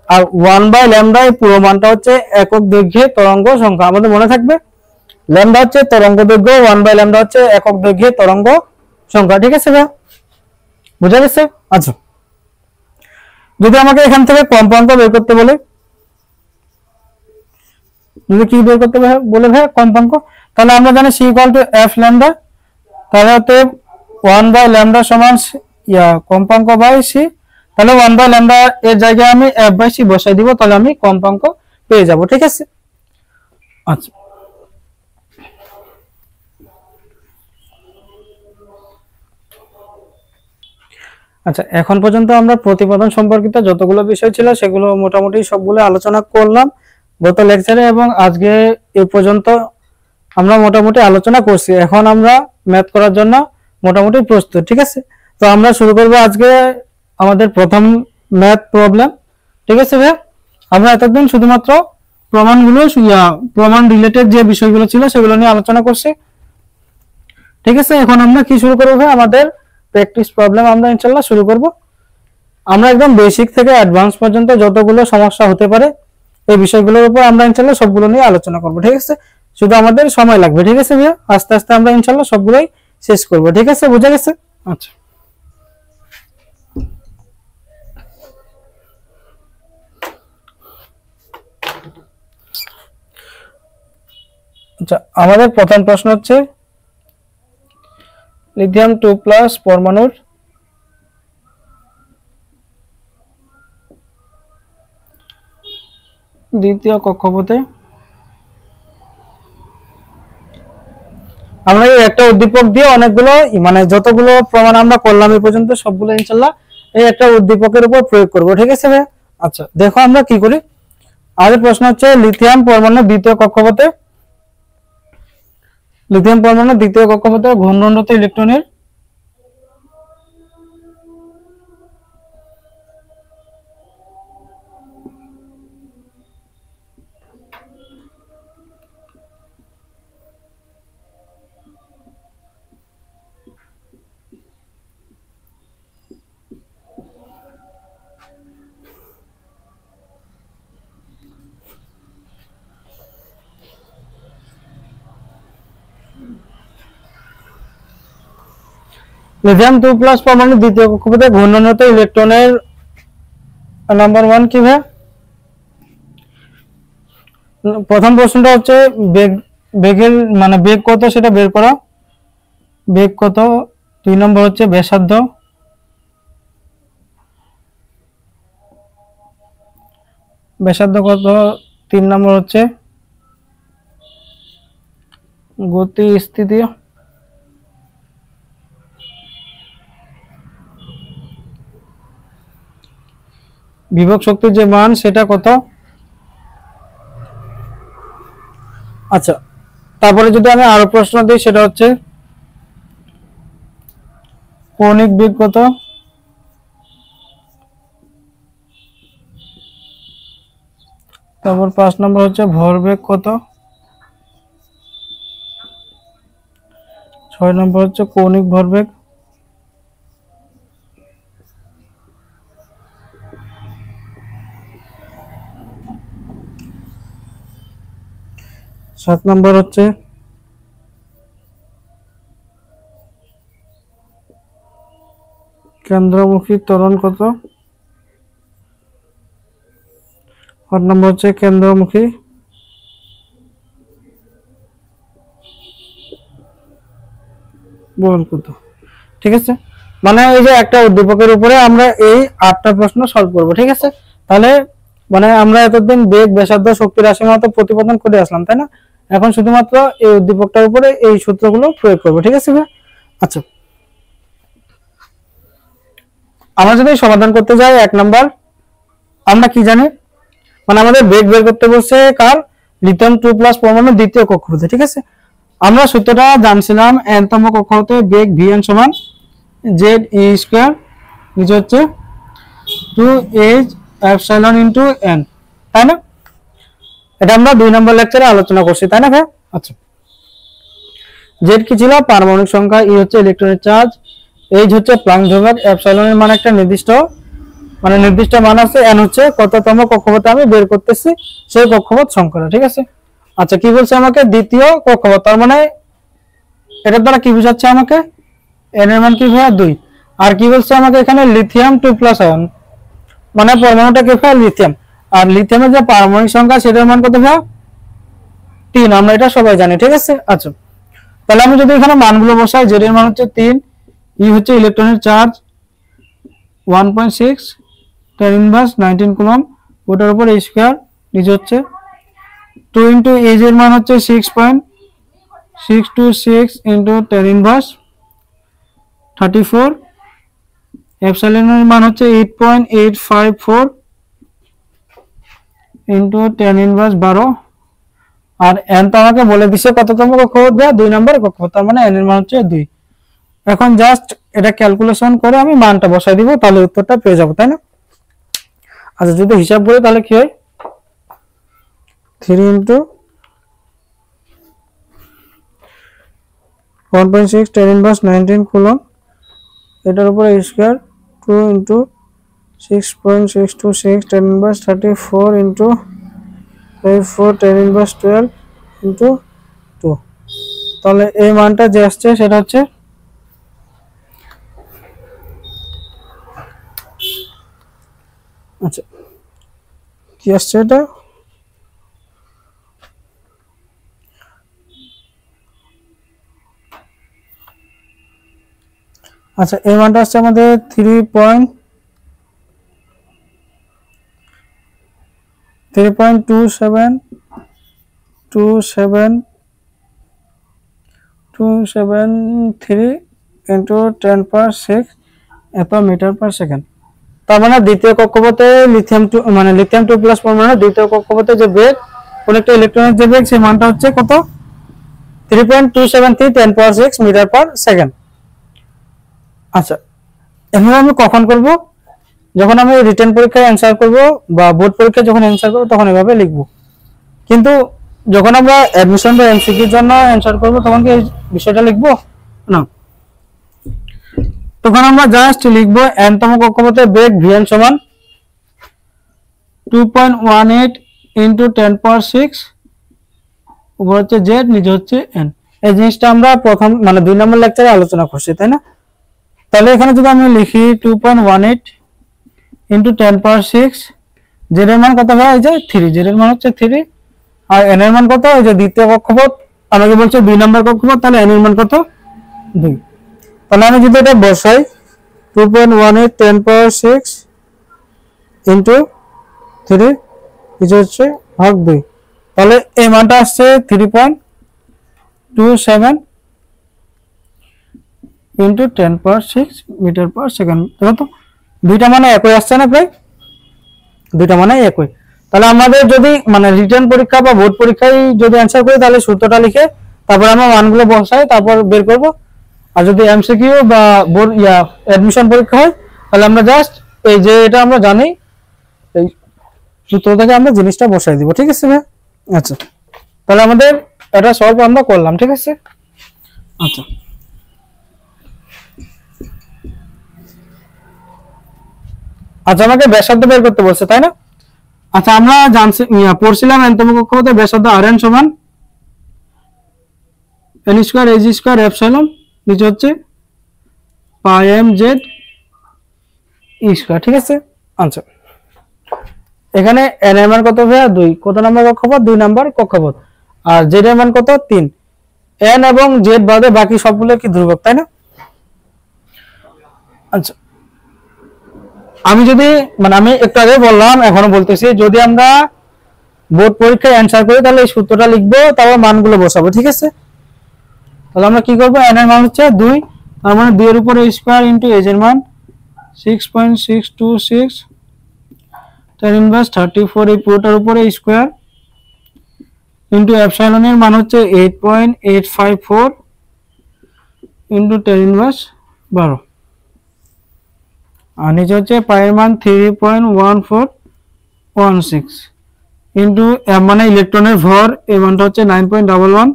আর 1/λ এর পুরো মানটা হচ্ছে একক দৈর্ঘ্যে তরঙ্গ সংখ্যা। আমাদের মনে থাকবে ল্যামডা হচ্ছে তরঙ্গ দৈর্ঘ্য, 1/λ হচ্ছে একক দৈর্ঘ্যে তরঙ্গ সংখ্যা। ঠিক আছে ভাই, বুঝা গেছে? আচ্ছা, যদি আমাকে এখান থেকে কম্পাঙ্ক বের করতে বলে, যদি কি বের করতে বলে ভাই কম্পাঙ্ক, তাহলে আমরা জানি c f ল্যামডা, তাহলে হতে 1/λ সমান কম্পাঙ্ক বাই c, তাহলে 1/λ এর জায়গায় আমি f/c বসাই দিব, তাহলে আমি কম্পাঙ্ক পেয়ে যাব। ঠিক আছে, আচ্ছা, আচ্ছা, এখন পর্যন্ত আমরা প্রতিপাদন সম্পর্কিত যতগুলো বিষয় ছিল সেগুলো মোটামুটি সবগুলো আলোচনা করলাম গত লেকচারে, এবং আজকে এই পর্যন্ত আমরা মোটামুটি আলোচনা করছি। এখন আমরা ম্যাথ করার জন্য মোটামুটি প্রস্তুত। ঠিক আছে, তো আমরা শুরু করব আজকে আমাদের প্রথম ম্যাথ প্রবলেম। ঠিক আছে ভাই, আমরা এতদিন শুধুমাত্র প্রমাণগুলো প্রমাণ রিলেটেড যে বিষয়গুলো ছিল সেগুলো নিয়ে আলোচনা করছি। ঠিক আছে, এখন আমরা কি শুরু করব ভাই, আমাদের প্র্যাকটিস প্রবলেম আমরা ইনশাআল্লাহ শুরু করব। আমরা একদম বেসিক থেকে অ্যাডভান্স পর্যন্ত যতগুলো সমস্যা হতে পারে এই বিষয়গুলোর উপর আমরা ইনশাআল্লাহ সবগুলো নিয়ে আলোচনা করব। ঠিক আছে, শুধু আমাদের সময় লাগবে। ঠিক আছে ভাইয়া, আস্তে আস্তে আমরা ইনশাআল্লাহ সবগুলোই শেষ করব। ঠিক আছে, বুঝা গেছে? আচ্ছা আচ্ছা, আমাদের প্রথম প্রশ্ন হচ্ছে লিথিয়াম 2+ পরমাণুর দ্বিতীয় কক্ষপথে আমরা এই একটা উদ্দীপক দিয়ে অনেকগুলো মানে যতগুলো প্রমাণ আমরা করলাম এই পর্যন্ত সবগুলো ইনশাআল্লাহ এই একটা উদ্দীপকের উপর প্রয়োগ করব। ঠিক আছে ভাই, আচ্ছা দেখো আমরা কি করি। আমাদের প্রশ্ন হচ্ছে লিথিয়াম পরমাণুর দ্বিতীয় কক্ষপথে ঘূর্ণনরত ইলেকট্রনের লিথিয়াম 2+ পরমাণু দ্বিতীয় কক্ষপথে ঘূর্ণনরত ইলেকট্রনের নাম্বার 1 কি ভাই? প্রথম প্রশ্নটা হচ্ছে বেগের মানে বেগ কত সেটা বের করা, বেগ কত। 2 নম্বর হচ্ছে ব্যাসার্ধ, ব্যাসার্ধ কত। 3 নম্বর হচ্ছে গতি স্থিতি, বিভব শক্তির যে মান সেটা কত। আচ্ছা, তারপরে যদি আমি আরো প্রশ্ন দিই সেটা হচ্ছে কৌণিক বেগ কত। তারপর 5 নম্বর হচ্ছে ভরবেগ কত। 6 নম্বর হচ্ছে কৌণিক ভরবেগ। 7 নম্বর হচ্ছে কেন্দ্রমুখী ত্বরণ কত। 8 নম্বর হচ্ছে কেন্দ্রমুখী বল কত। ঠিক আছে, মানে এই যে একটা উদ্দীপকের উপরে আমরা এই 8টা প্রশ্ন সলভ করব। ঠিক আছে, তাহলে মানে আমরা এতদিন বেগ, ব্যাসার্ধ, শক্তি রাশি মতো প্রতিপাদন করে আসলাম, তাই না? এখন শুধুমাত্র এই উদ্দীপকটার উপরে এই সূত্রগুলো প্রয়োগ করব। ঠিক আছে ভাই? আচ্ছা, আমরা যদি সমাধান করতে যাই 1 নাম্বার, আমরা কি জানি, মানে আমাদের বেগ বের করতে বলছে কার, লিথিয়াম 2+ পরমাণু দ্বিতীয় কক্ষপথে। ঠিক আছে, আমরা সূত্রটা জানছিলাম n তম কক্ষপথে বেগ vn সমান ze², নিচে হচ্ছে 2h এপসাইলন ইনটু n, তাই না? এটা আমরা 2 নম্বর লেকচারে আলোচনা করছি, তাই না ভাই? আচ্ছা, z কি ছিল, পারমাণবিক সংখ্যা, e হচ্ছে ইলেকট্রনের চার্জ, h হচ্ছে প্লাঙ্ক ধ্রুবক, এপসাইলন এর মান একটা নির্দিষ্ট মান আছে, n হচ্ছে কততম কক্ষপথে আমি বের করতেছি সেই কক্ষপথ সংখ্যা। ঠিক আছে, আচ্ছা কি বলছে আমাকে, দ্বিতীয় কক্ষপথ, তার মানে এটার দ্বারা কি বোঝাচ্ছে আমাকে, n এর মান কি ভাইয়া 2। আর কি বলছে আমাকে এখানে, লিথিয়াম 2+ আয়ন, মানে পরমাণুটা কি ভাইয়া, লিথিয়াম। আর লিথিয়ামের যে পারমাণবিক সংখ্যা সেটার মান কত ভাইয়া, 3, আমরা এটা সবাই জানি। ঠিক আছে, আচ্ছা তাহলে আমি যদি এখানে মানগুলো বসাই, z এর মান হচ্ছে 3, e হচ্ছে ইলেকট্রনের চার্জ 1.6 tan ইনভার্স 19 কুলম্ব, ওটার উপর h², নিচে হচ্ছে 2 ইনটু h এর মান হচ্ছে 6.626 ইনটু tan ইনভার্স 34, এপসাইলন এর মান হচ্ছে 8.854 ইনটু tan ইনভার্স 12। আর n তো আমাকে বলে দিছে কততম কক্ষপথ, 2 নম্বর কক্ষপথ, তার মানে n এর মান হচ্ছে 2। এখন জাস্ট এটা ক্যালকুলেশন করে আমি মানটা বসাই দিব, তাহলে উত্তরটা পেয়ে যাব, তাই না? আচ্ছা যদি হিসাব করি তাহলে কি হয়, 3 ইনটু 1.6 tan ইনভার্স 19 কুলম্ব, এটার উপরে h², 2 into 6.626 tan inverse 34 into 4 tan inverse 12 into 2। তাহলে এই মানটা যে আসছে সেটা হচ্ছে আচ্ছা কি আসছে এটা, আচ্ছা এই মানটা আসছে আমাদের 3.273 ইনটু 10⁶ এত মিটার পার সেকেন্ড। তার মানে দ্বিতীয় কক্ষপথে লিথিয়াম 2+ পরমাণু দ্বিতীয় কক্ষপথে যে বেগ, কোন একটা ইলেকট্রনের যে বেগ, সেই মানটা হচ্ছে কত, 3.273 10⁶ মিটার পার সেকেন্ড। আচ্ছা এখন আমি কখন করব, যখন আমি রিটেন পরীক্ষায় অ্যানসার করব বা বোর্ড পরীক্ষায় যখন অ্যানসার করব তখন এভাবে লিখব। কিন্তু যখন আমরা অ্যাডমিশন বা এমসিকিউর জন্য অ্যানসার করব তখন কি এই বিষয়টা লিখব না, তখন আমরা জাস্ট লিখব n তম কক্ষপথে বেগ vn সমান 2.18 ইনটু 10⁶, উপর হচ্ছে z, নিচে হচ্ছে n। এই জিনিসটা আমরা প্রথম 2 নম্বর লেকচারে আলোচনা করছি, তাই না? তাহলে এখানে যদি আমি লিখি 2.18 ইন্টু 10^6, জেড এর মান কত হয়? এই যে 3, জেড এর মান হচ্ছে 3, আর এন এর মান কত? এই যে দ্বিতীয় কক্ষপথ, আমাকে বলছে 2 নম্বর কক্ষপথ, তাহলে এন এর মান কত? 2। তাহলে আমি যদি এটা বসাই 2.18 10^6 ইন্টু 3 কিছু হচ্ছে ভাগ 2, তাহলে এই মানটা আসছে 3.27 ইন্টু 10^6 মিটার পার সেকেন্ড। দেখো তো দুইটা মানে একই আসছে না? প্রায় দুইটা মানে একই। তাহলে আমাদের যদি মানে রিটেন পরীক্ষা বা বোর্ড পরীক্ষায় যদি অ্যান্সার করি তাহলে সূত্রটা লিখে তারপর আমরা মানগুলো বসাই, তারপর বের করব। আর যদি এমসিকিউ বা বোর্ড অ্যাডমিশন পরীক্ষা হয় তাহলে আমরা জাস্ট এই যে এটা আমরা জানি এই সূত্র থেকে আমরা জিনিসটা বসাই দিব, ঠিক আছে ভাই? আচ্ছা, তাহলে আমাদের এটা সলভ আমরা করলাম, ঠিক আছে? আচ্ছা, আচ্ছা আমাকে ব্যাসার্ধ বের করতে বলছে, তাই না? আচ্ছা, আমরা জানছি পড়ছিলাম এনতম কক্ষপথের ব্যাসার্ধ rn সমান n square az square epsilon, নিচে হচ্ছে পাই এম জেড ই স্কয়ার, ঠিক আছে? আচ্ছা, এখানে n এর মান কত ভাইয়া? 2। কত নম্বর কক্ষপথ? 2 নম্বর কক্ষপথ। আর z এর মান কত? 3। n এবং z বাদে বাকি সবগুলো কি ধ্রুবক, তাই না? আচ্ছা, আমি যদি মানে আমি একটু আগে বললাম, এখনো বলতেছি, যদি আমরা বোর্ড পরীক্ষায় অ্যানসার করি তাহলে এই সূত্রটা লিখবো, তারপর মানগুলো বসাবো, ঠিক আছে? তাহলে আমরা কি করব? n এর মান হচ্ছে 2, তার মানে 2 এর উপরে স্কয়ার ইনটু a এর মান 6.626 tan ইনভার্স 34, এই পুরোটার উপরে স্কয়ার ইনটু এপসাইলন এর মান হচ্ছে 8.854 ইনটু tan ইনভার্স 12, আর নিচে হচ্ছে পাই এর মান 3.1416 ইনটু মানে ইলেকট্রনের ভর, এই মানটা হচ্ছে 9.11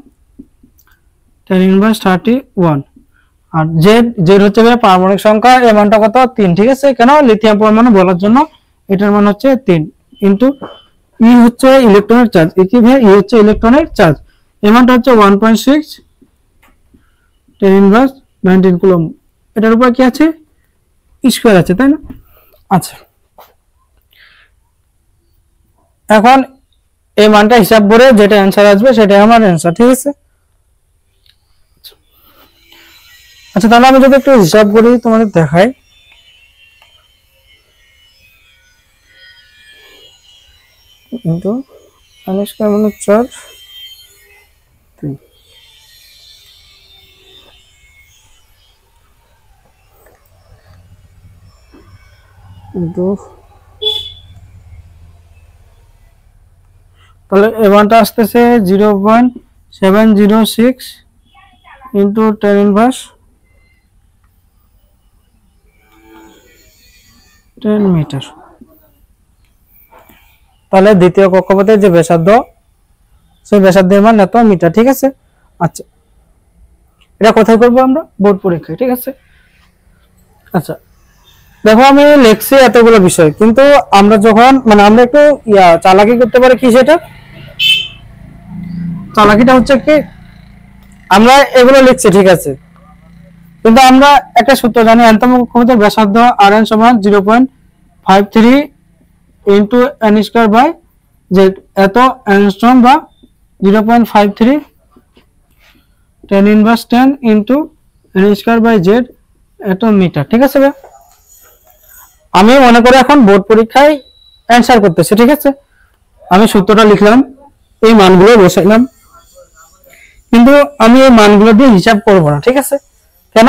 tan ইনভার্স 31, আর জেড হচ্ছে পারমাণবিক সংখ্যা, এই মানটা কত? 3, ঠিক আছে? কেন? লিথিয়াম পরমাণু বলার জন্য এটার মান হচ্ছে 3 ইনটু ই হচ্ছে ইলেকট্রনের চার্জ, ই হচ্ছে ইলেকট্রনের চার্জ, এই মানটা হচ্ছে 1.6 tan ইনভার্স 19 কুলম্ব, এটার উপর কি আছে? স্কয়ার আছে, তাই না? আচ্ছা, এখন এই মানটা হিসাব করে যেটা অ্যান্সার আসবে সেটাই আমার অ্যান্সার, ঠিক আছে? আচ্ছা, তাহলে আমি যদি একটু হিসাব করি তোমাদের দেখাই। ইনটু n স্কয়ার মানে 4 3 ইনটু, তাহলে এই মানটা আসতেছে 0.706 ইনটু tan ইনভার্স 10 মিটার। তাহলে দ্বিতীয় কক্ষপথের যে ব্যাসার্ধ, সেই ব্যাসার্ধের মান এত মিটার, ঠিক আছে? আচ্ছা, এটা কোথায় করব আমরা? বোর্ড পরীক্ষায়, ঠিক আছে? আচ্ছা, দেখো আমি লিখছি এতগুলো বিষয়, কিন্তু আমরা যখন মানে আমরা একটু চালাকি করতে পারি, কি সেটা চালাকিটা হচ্ছে কি, আমরা এগুলো লিখছি, ঠিক আছে, কিন্তু আমরা একটা সূত্র জানি, এনতম কক্ষপথের ব্যাসার্ধ rn সমান 0.53 into n square by Z, এত অ্যাংস্ট্রম বা 0.53 tan inverse 10 into n square by Z এত মিটার, ঠিক আছে ভাই? আমি মনে করে এখন বোর্ড পরীক্ষায় অ্যান্সার করতেছি, ঠিক আছে? আমি সূত্রটা লিখলাম, এই মানগুলো বসাইলাম, কিন্তু আমি এই মানগুলো দিয়ে হিসাব করব না, ঠিক আছে? কেন?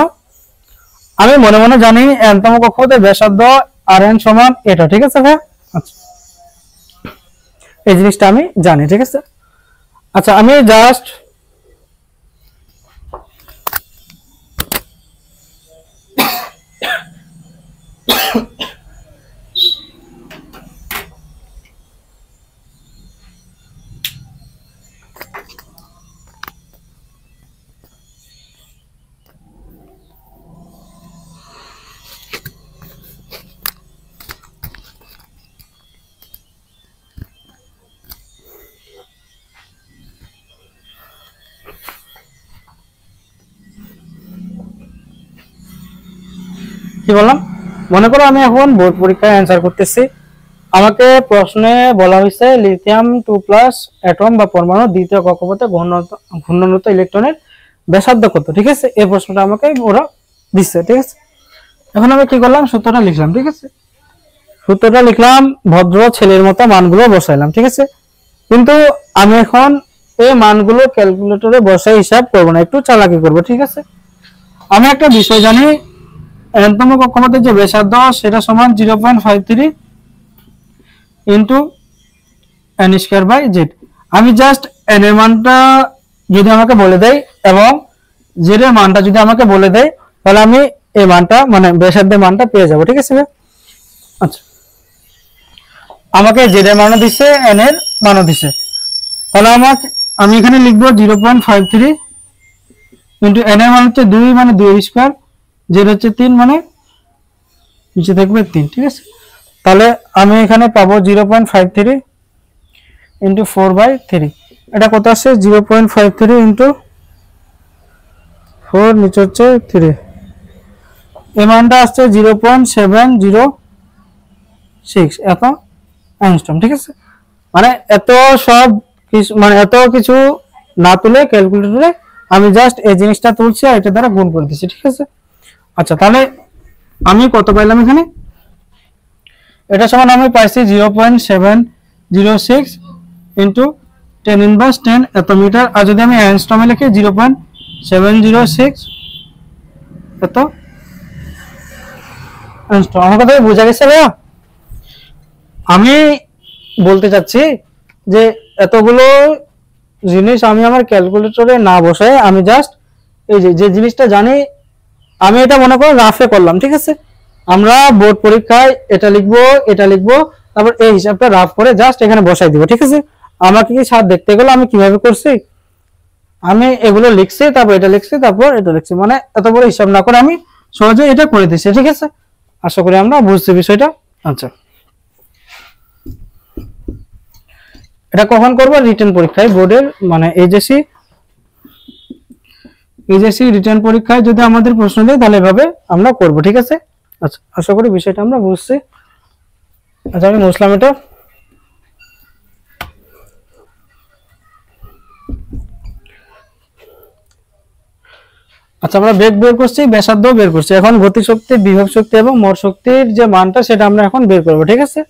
আমি মনে মনে জানি এনতম কক্ষপথের ব্যাসার্ধ rn সমান এটা, ঠিক আছে ভাই? আচ্ছা, এই জিনিসটা আমি জানি, ঠিক আছে? আচ্ছা, আমি জাস্ট কি বললাম, মনে করো আমি এখন বোর্ড পরীক্ষায় অ্যান্সার করতেছি, আমাকে প্রশ্নে বলা হয়েছে লিথিয়াম 2+ অ্যাটম বা পরমাণু দ্বিতীয় কক্ষপথে ঘূর্ণনরত ইলেকট্রনের ব্যাসার্ধ কত, ঠিক আছে, এই প্রশ্নটা আমাকে ওরা দিচ্ছে, ঠিক আছে। এখন আমি কি করলাম, সূত্রটা লিখলাম, ঠিক আছে, সূত্রটা লিখলাম, ভদ্র ছেলের মতো মানগুলো বসাইলাম, ঠিক আছে। কিন্তু আমি এখন এই মানগুলো ক্যালকুলেটরে বসাই হিসাব করবো না, একটু চালাকি করবো, ঠিক আছে। আমি একটা বিষয় জানি, এনতম কক্ষপথের যে ব্যাসার্ধ সেটা সমান 0.53 ইন্টু n²/z। আমি জাস্ট n এর মানটা যদি আমাকে বলে দেয় এবং z এর মানটা যদি আমাকে বলে দেয়, তাহলে আমি এই মানটা মানে ব্যাসার্ধের মানটা পেয়ে যাব, ঠিক আছে। আচ্ছা, আমাকে z এর মানও দিছে, n এর মানও দিছে, তাহলে আমি এখানে লিখবো 0.53 ইন্টু n এর মান হচ্ছে 2 মানে 2 স্কয়ার, z হচ্ছে 3 মানে নিচে থাকবে 3, ঠিক আছে। তাহলে আমি এখানে পাবো 0.53 ইন্টু 4/3, এটা কত আসছে 0.53 ইন্টু 4 নিচে হচ্ছে 3, এই মানটা আসছে 0.706 এত অ্যাংস্ট্রম, ঠিক আছে। মানে এত সব কিছু মানে এত কিছু না তুলে ক্যালকুলেটরে আমি জাস্ট এই জিনিসটা তুলছি আর এটা দ্বারা গুণ করে দিচ্ছি, ঠিক আছে। আচ্ছা, তাহলে আমি কত পাইলাম এখানে, এটা সমান আমি পাইছি 0.706 ইন্টু 10⁻10 এত মিটার, আর যদি আমি অ্যাংস্ট্রমে লিখি 0.706 এত অ্যাংস্ট্রম। আমার কথা বোঝা গেছে ভাইয়া? আমি বলতে চাচ্ছি যে এতগুলো জিনিস আমি আমার ক্যালকুলেটরে না বসায় আমি জাস্ট এই যে জিনিসটা জানি আমি এটা মনে করো রাফে করলাম, ঠিক আছে। আমরা বোর্ড পরীক্ষায় এটা লিখবো তারপর এই হিসাবটা রাফ করে জাস্ট এখানে বসাই দিব, ঠিক আছে। আমাকে কি স্যার দেখতে গেলে আমি কিভাবে করছি, আমি এগুলো লিখছি তারপর এটা লিখছি তারপর এটা লিখছি, মানে এত বড় হিসাব না করে আমি সহজে এটা করে দিচ্ছি, ঠিক আছে। আশা করি আমরা বুঝছি বিষয়টা। আচ্ছা, এটা কখন করবো, রিটেন পরীক্ষায়, বোর্ডের মানে এইচএসসি রিটেন পরীক্ষায় যদি আমাদের প্রশ্ন দেয় তাহলে এভাবে আমরা করব, ঠিক আছে। আচ্ছা, আশা করি বিষয়টা আমরা বুঝছি। আচ্ছা, আমি মুছলাম এটা। আচ্ছা, আমরা বেগ বের করছি, ব্যাসার্ধ বের করছি, এখন গতিশক্তি, বিভব শক্তি এবং মোট শক্তির যে মানটা সেটা আমরা এখন বের করব, ঠিক আছে।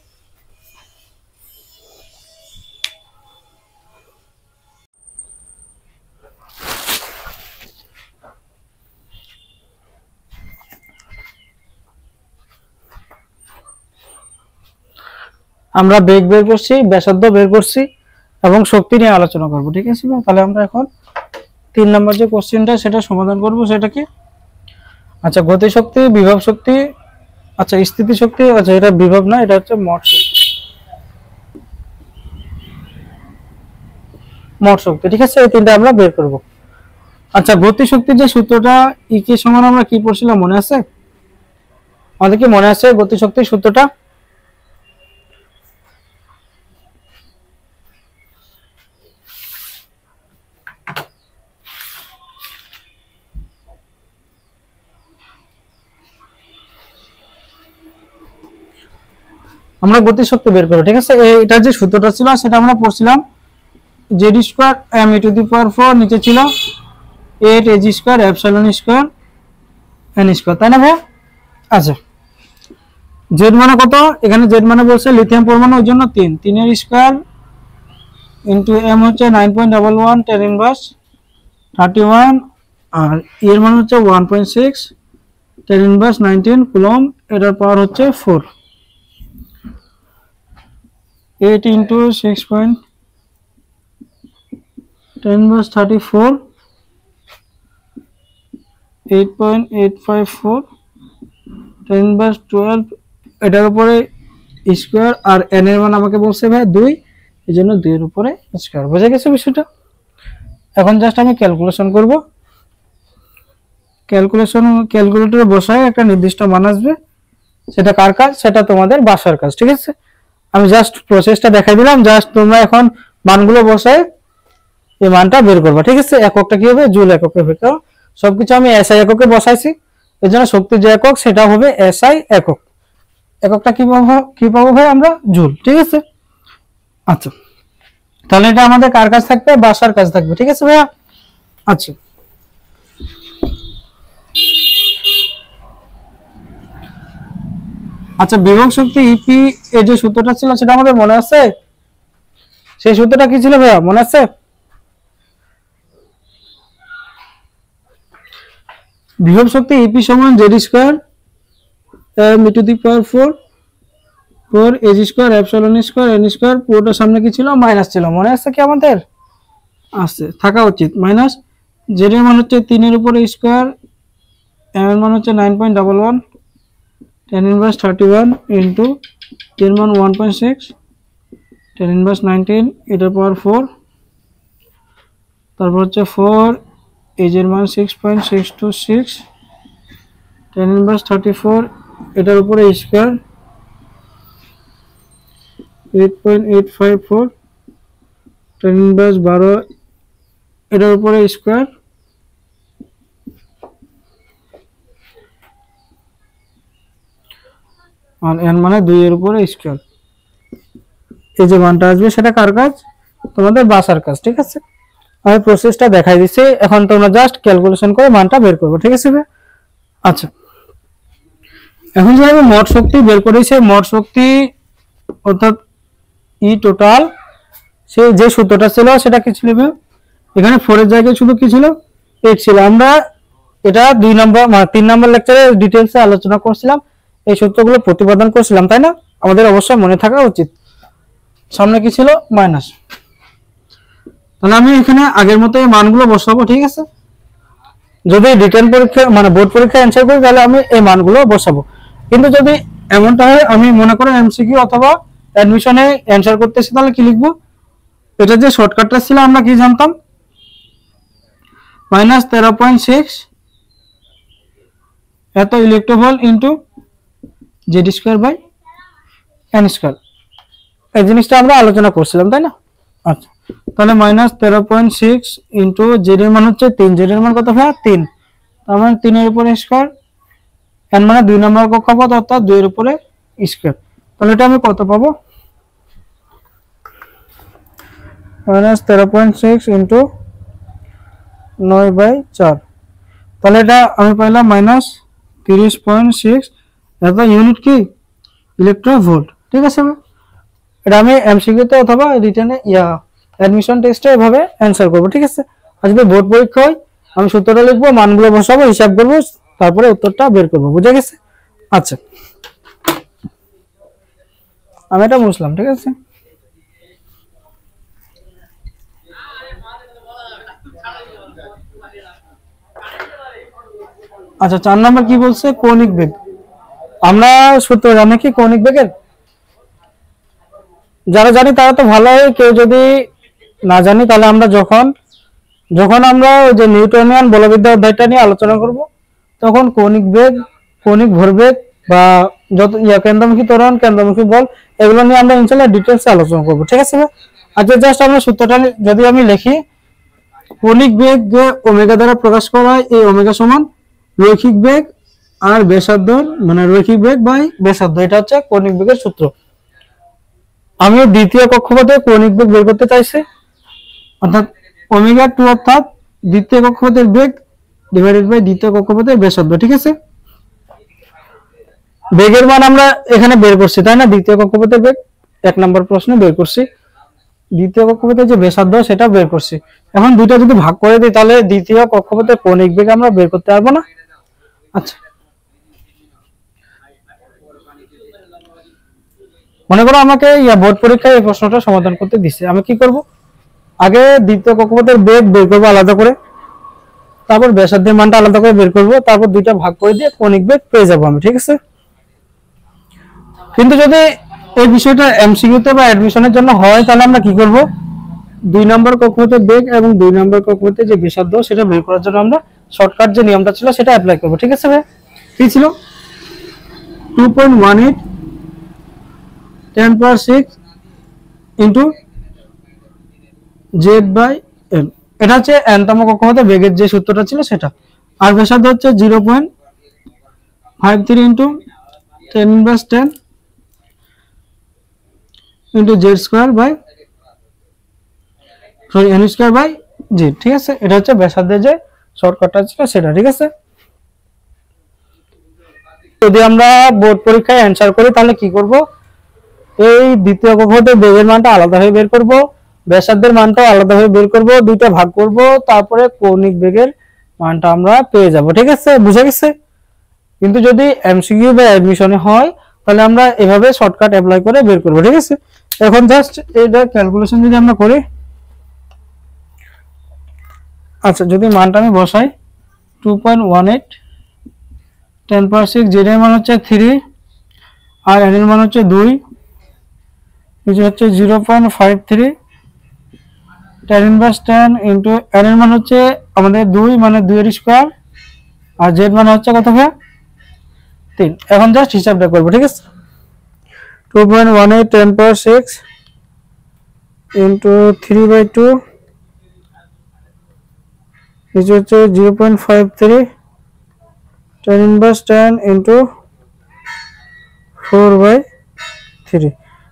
আমরা বেগ বের করছি, ব্যাসার্ধ বের করছি এবং শক্তি নিয়ে আলোচনা করব, ঠিক আছে। তাহলে আমরা এখন 3 নম্বর যে কোশ্চেনটা সেটা সমাধান করব, সেটা কি, আচ্ছা, গতিশক্তি, বিভব শক্তি, আচ্ছা স্থিতি শক্তি, আচ্ছা এটা বিভব না, এটা হচ্ছে মোট শক্তি, ঠিক আছে। এই তিনটা আমরা বের করব। আচ্ছা, গতিশক্তির যে সূত্রটা ই কে সমান আমরা কি পড়ছিলাম মনে আছে? আমাদের কি মনে আছে গতিশক্তির সূত্রটা? আমরা গতিশক্তি বের করব, ঠিক আছে। এটা যে সূত্রটা ছিল সেটা আমরা পড়ছিলাম z² m⁴ নিচে ছিল 8 a² n², তাই না ভাই? আচ্ছা, z মানে কত, এখানে z মানে বলছে লিথিয়াম পরমাণু, ওই জন্য 3 এর স্কয়ার ইনটু m হচ্ছে 9.11 10⁻31 আর এর মান হচ্ছে 1.6 10⁻19 কুলম্ব, এটার পাওয়ার হচ্ছে 4, 8 ইন্টু 6.10⁻34 8.854 10⁻12, এটার উপরে স্কয়ার আর n এর মান আমাকে বলছে ভাই 2, এই জন্য 2 এর উপরে স্কয়ার। বুঝা গেছে বিষয়টা? এখন জাস্ট আমি ক্যালকুলেশন করব। ক্যালকুলেটরে বসায় একটা নির্দিষ্ট মান আসবে, সেটা কার কাজ, সেটা তোমাদের বাসার কাজ, ঠিক আছে। আমি জাস্ট প্রসেসটা দেখাই দিলাম, জাস্ট তোমরা এখন মানগুলো বসায় এই মানটা বের করবা, ঠিক আছে। এককটা কি হবে, জুল এককে হবে। তো সবকিছু আমি এসআই এককে বসাইছি, এর জন্য শক্তির যে একক সেটা হবে এসআই একক। এককটা কি পাবো ভাই আমরা? জুল। ঠিক আছে, আচ্ছা তাহলে এটা আমাদের কার কাজ থাকবে? বাসার কাজ থাকবে। ঠিক আছে ভাইয়া, আচ্ছা আচ্ছা বিভব শক্তি ইপি এর যে সূত্রটা ছিল সেটা আমাদের মনে আছে? সেই সূত্রটা কি ছিল ভাইয়া, মনে আছে? বিভব শক্তি ইপি সমান Z square M to the power 4 H square epsilon square N square, পুরোটার সামনে কি ছিল? মাইনাস ছিল। মনে আছে কি আমাদের? আছে, থাকা উচিত। মাইনাস জেড এর মান হচ্ছে 3 এর উপরে স্কয়ার, এম এর মান হচ্ছে 9.11 tan ইনভার্স 31 ইনটু এর মান 1.6 tan ইনভার্স 19 এটার পাওয়ার 4, তারপর হচ্ছে 4 এজ এর মান 6.626 tan ইনভার্স 34 এটার উপরে স্কয়ার 8.854 tan ইনভার্স 12 এটার উপরে স্কয়ার আর n মানে 2 এর উপরে স্কয়ার। এই যে মানটা আসবে সেটা কার কাজ? তোমাদের বাসার কাজ। ঠিক আছে, আমি প্রসেসটা দেখাই দিচ্ছি, এখন তোমরা জাস্ট ক্যালকুলেশন করে মানটা বের করবে। ঠিক আছে, আচ্ছা এখন যে আমি মোট শক্তি বের করেছি, মোট শক্তি অর্থাৎ ই টোটাল, সে যে সূত্রটা ছিল সেটা কি ছিল? এখানে 4 এর জায়গায় শুধু কি ছিল? 8 ছিল। আমরা এটা 2 নম্বর মানে 3 নম্বর লেকচারে ডিটেইলসে আলোচনা করছিলাম, এই সূত্রগুলো প্রতিপাদন করছিলাম, তাই না? আমাদের অবশ্যই মনে থাকা উচিত। সামনে কি ছিল? মাইনাস। তাহলে আমি এখানে আগের মতো এই মানগুলো বসাবো। ঠিক আছে, যদি রিটেন পরীক্ষা মানে বোর্ড পরীক্ষা অ্যানসার করি তাহলে আমি এই মানগুলো বসাবো। কিন্তু যদি এমনটা হয় আমি মনে করি এমসিকিউ অথবা অ্যাডমিশনে অ্যানসার করতেছি, তাহলে কি লিখবো? এটা যে শর্টকাটটা ছিল আমরা কি জানতাম? মাইনাস 13.6 এত electrovolt into Z square by N square, এই জিনিসটা আমরা আলোচনা করছিলাম, তাই না? আচ্ছা তাহলে মাইনাস 13.6 ইন্টু জেড এর মান হচ্ছে 3, জেড এর মান কত ভাই? 3, তার মানে 3 এর উপরে স্কয়ার, এন মানে 2 নম্বর কক্ষপথ অর্থাৎ 2 এর উপরে স্কয়ার। তাহলে এটা আমি কত পাবো? মাইনাস 13.6 ইন্টু 9/4, তাহলে এটা আমি পাইলাম মাইনাস 30.6 এত ইউনিট কি? ইলেকট্রোভোল্ট। ঠিক আছে, এটা আমি এমসিকিউতে অথবা রিটেনে অ্যাডমিশন টেস্টে এভাবে অ্যানসার করব। ঠিক আছে, আর যদি বোর্ড পরীক্ষা হয় আমি সূত্রটা লিখবো, মানগুলো বসাবো, হিসাব করবো, তারপরে উত্তরটা বের করবো। বুঝে গেছে? আচ্ছা আমি এটা বুঝলাম। ঠিক আছে, আচ্ছা 4 নাম্বার কি বলছে? কৌণিক বেগ। আমরা সূত্র জানি কি কৌণিক বেগের? যারা জানি তারা তো ভালো হয়, কেউ যদি না জানি তাহলে আমরা যখন আমরা ওই যে নিউটনিয়ান বলবিদ্যা অধ্যায়টা নিয়ে আলোচনা করব, তখন কৌণিক বেগ, কৌণিক ভরবেগ বা যত কেন্দ্রমুখী ত্বরণ, কেন্দ্রমুখী বল, এগুলো নিয়ে আমরা ইনশাআল্লাহ ডিটেইলসে আলোচনা করব। ঠিক আছে, আচ্ছা জাস্ট আমরা সূত্রটা যদি আমি লিখি, কৌণিক বেগ যে ওমেগা দ্বারা প্রকাশ করা হয়, এই ওমেগা সমান রৈখিক বেগ আর ব্যাসার্ধ, মানে রৈখিক বেগ বাই ব্যাসার্ধ, এটা হচ্ছে কৌণিক বেগের সূত্র। আমি দ্বিতীয় কক্ষপথে কৌণিক বেগ বের করতে চাইছি, অর্থাৎ ওমেগা 2 অর্থাৎ দ্বিতীয় কক্ষপথের বেগ ডিভাইডেড বাই দ্বিতীয় কক্ষপথের ব্যাসার্ধ। ঠিক আছে, বেগের মান আমরা এখানে বের করছি, তাই না? দ্বিতীয় কক্ষপথের বেগ 1 নম্বর প্রশ্নে বের করছি, দ্বিতীয় কক্ষপথের যে ব্যাসার্ধ সেটা বের করছি। এখন দুইটা যদি ভাগ করে দিই তাহলে দ্বিতীয় কক্ষপথের কৌণিক বেগ আমরা বের করতে পারবো না। আচ্ছা মনে করো আমাকে বোর্ড পরীক্ষায় এই প্রশ্নটা সমাধান করতে দিছে, আমি কি করব? আগে দ্বিতীয় কক্ষপথের বেগ বের করবো আলাদা করে, তারপর ব্যাসার্ধের মানটা আলাদা করে বের করব, তারপর দুইটা ভাগ করে দিয়ে কৌণিক বেগ পেয়ে যাবো আমি। ঠিক আছে, কিন্তু যদি এই বিষয়টা এমসিকিউতে বা অ্যাডমিশনের জন্য হয় তাহলে আমরা কি করব? 2 নম্বর কক্ষপথের বেগ এবং 2 নম্বর কক্ষপথের যে ব্যাসার্ধ সেটা বের করার জন্য আমরা শর্টকাট যে নিয়মটা ছিল সেটা অ্যাপ্লাই করব। ঠিক আছে ভাই, কি ছিল? 2.18 10^6 ইন্টু জেড বাই এন, এটা হচ্ছে এনতম কক্ষপথে বেগের যে সূত্রটা ছিল সেটা, আর ব্যাসার্ধ হচ্ছে 53 into 10 inverse 10 into z square by n square by z, ঠিক আছে। এটা হচ্ছে ব্যাসার্ধের যে শর্টকাটটা ছিল সেটা, ঠিক আছে। যদি আমরা বোর্ড পরীক্ষায় অ্যানসার করি তাহলে কি করব, এই দ্বিতীয় কক্ষপথের বেগের মানটা আলাদাভাবে বের করব, ব্যাসার্ধের মানটাও আলাদাভাবে বের করব, দুইটা ভাগ করব, তারপরে কৌণিক বেগের মানটা আমরা পেয়ে যাব, ঠিক আছে, বুঝা গেছে। কিন্তু যদি এমসিকিউ বা অ্যাডমিশনে হয় তাহলে আমরা এভাবে শর্টকাট অ্যাপ্লাই করে বের করব, ঠিক আছে। এখন জাস্ট এটা ক্যালকুলেশন যদি আমরা করি, আচ্ছা যদি মানটা আমি বসাই 2.18 10^6, জেড এর মান হচ্ছে 3 আর এন এর মান হচ্ছে 2, নিচে হচ্ছে 0.53 tan ইনভার্স 10 ইনটু এন এর মান হচ্ছে আমাদের 2 মানে 2 এর স্কয়ার আর জেড মানে হচ্ছে কত ভাই 3। এখন জাস্ট হিসাবটা করব, ঠিক আছে। 2.18 10^6 ইনটু 3/2 নিচে হচ্ছে 0.53 tan ইনভার্স 10 ইনটু 4/3।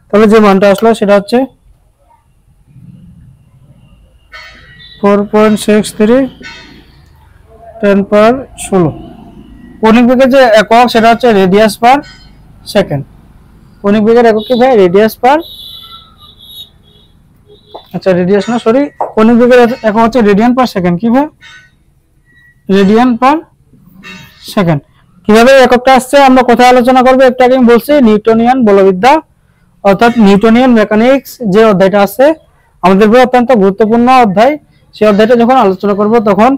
তাহলে যে মানটা আসলো সেটা হচ্ছে 4.63 10^16। কৌণিক বেগের যে একক সেটা হচ্ছে রেডিয়াস পার সেকেন্ড। কৌণিক বেগের একক কি ভাই, রেডিয়াস পার, আচ্ছা রেডিয়াস না সরি, কৌণিক বেগের একক হচ্ছে রেডিয়ান পার সেকেন্ড। কি ভাই, রেডিয়ান পার সেকেন্ড। কিভাবে এককটা আসছে আমরা কোথায় আলোচনা করব, একটু আগে আমি বলছি নিউটনিয়ান বলবিদ্যা অর্থাৎ নিউটনিয়ান মেকানিক্স যে অধ্যায়টা আছে আমাদের বই অত্যন্ত গুরুত্বপূর্ণ অধ্যায়, সেই অধ্যায়টা যখন আলোচনা করব তখন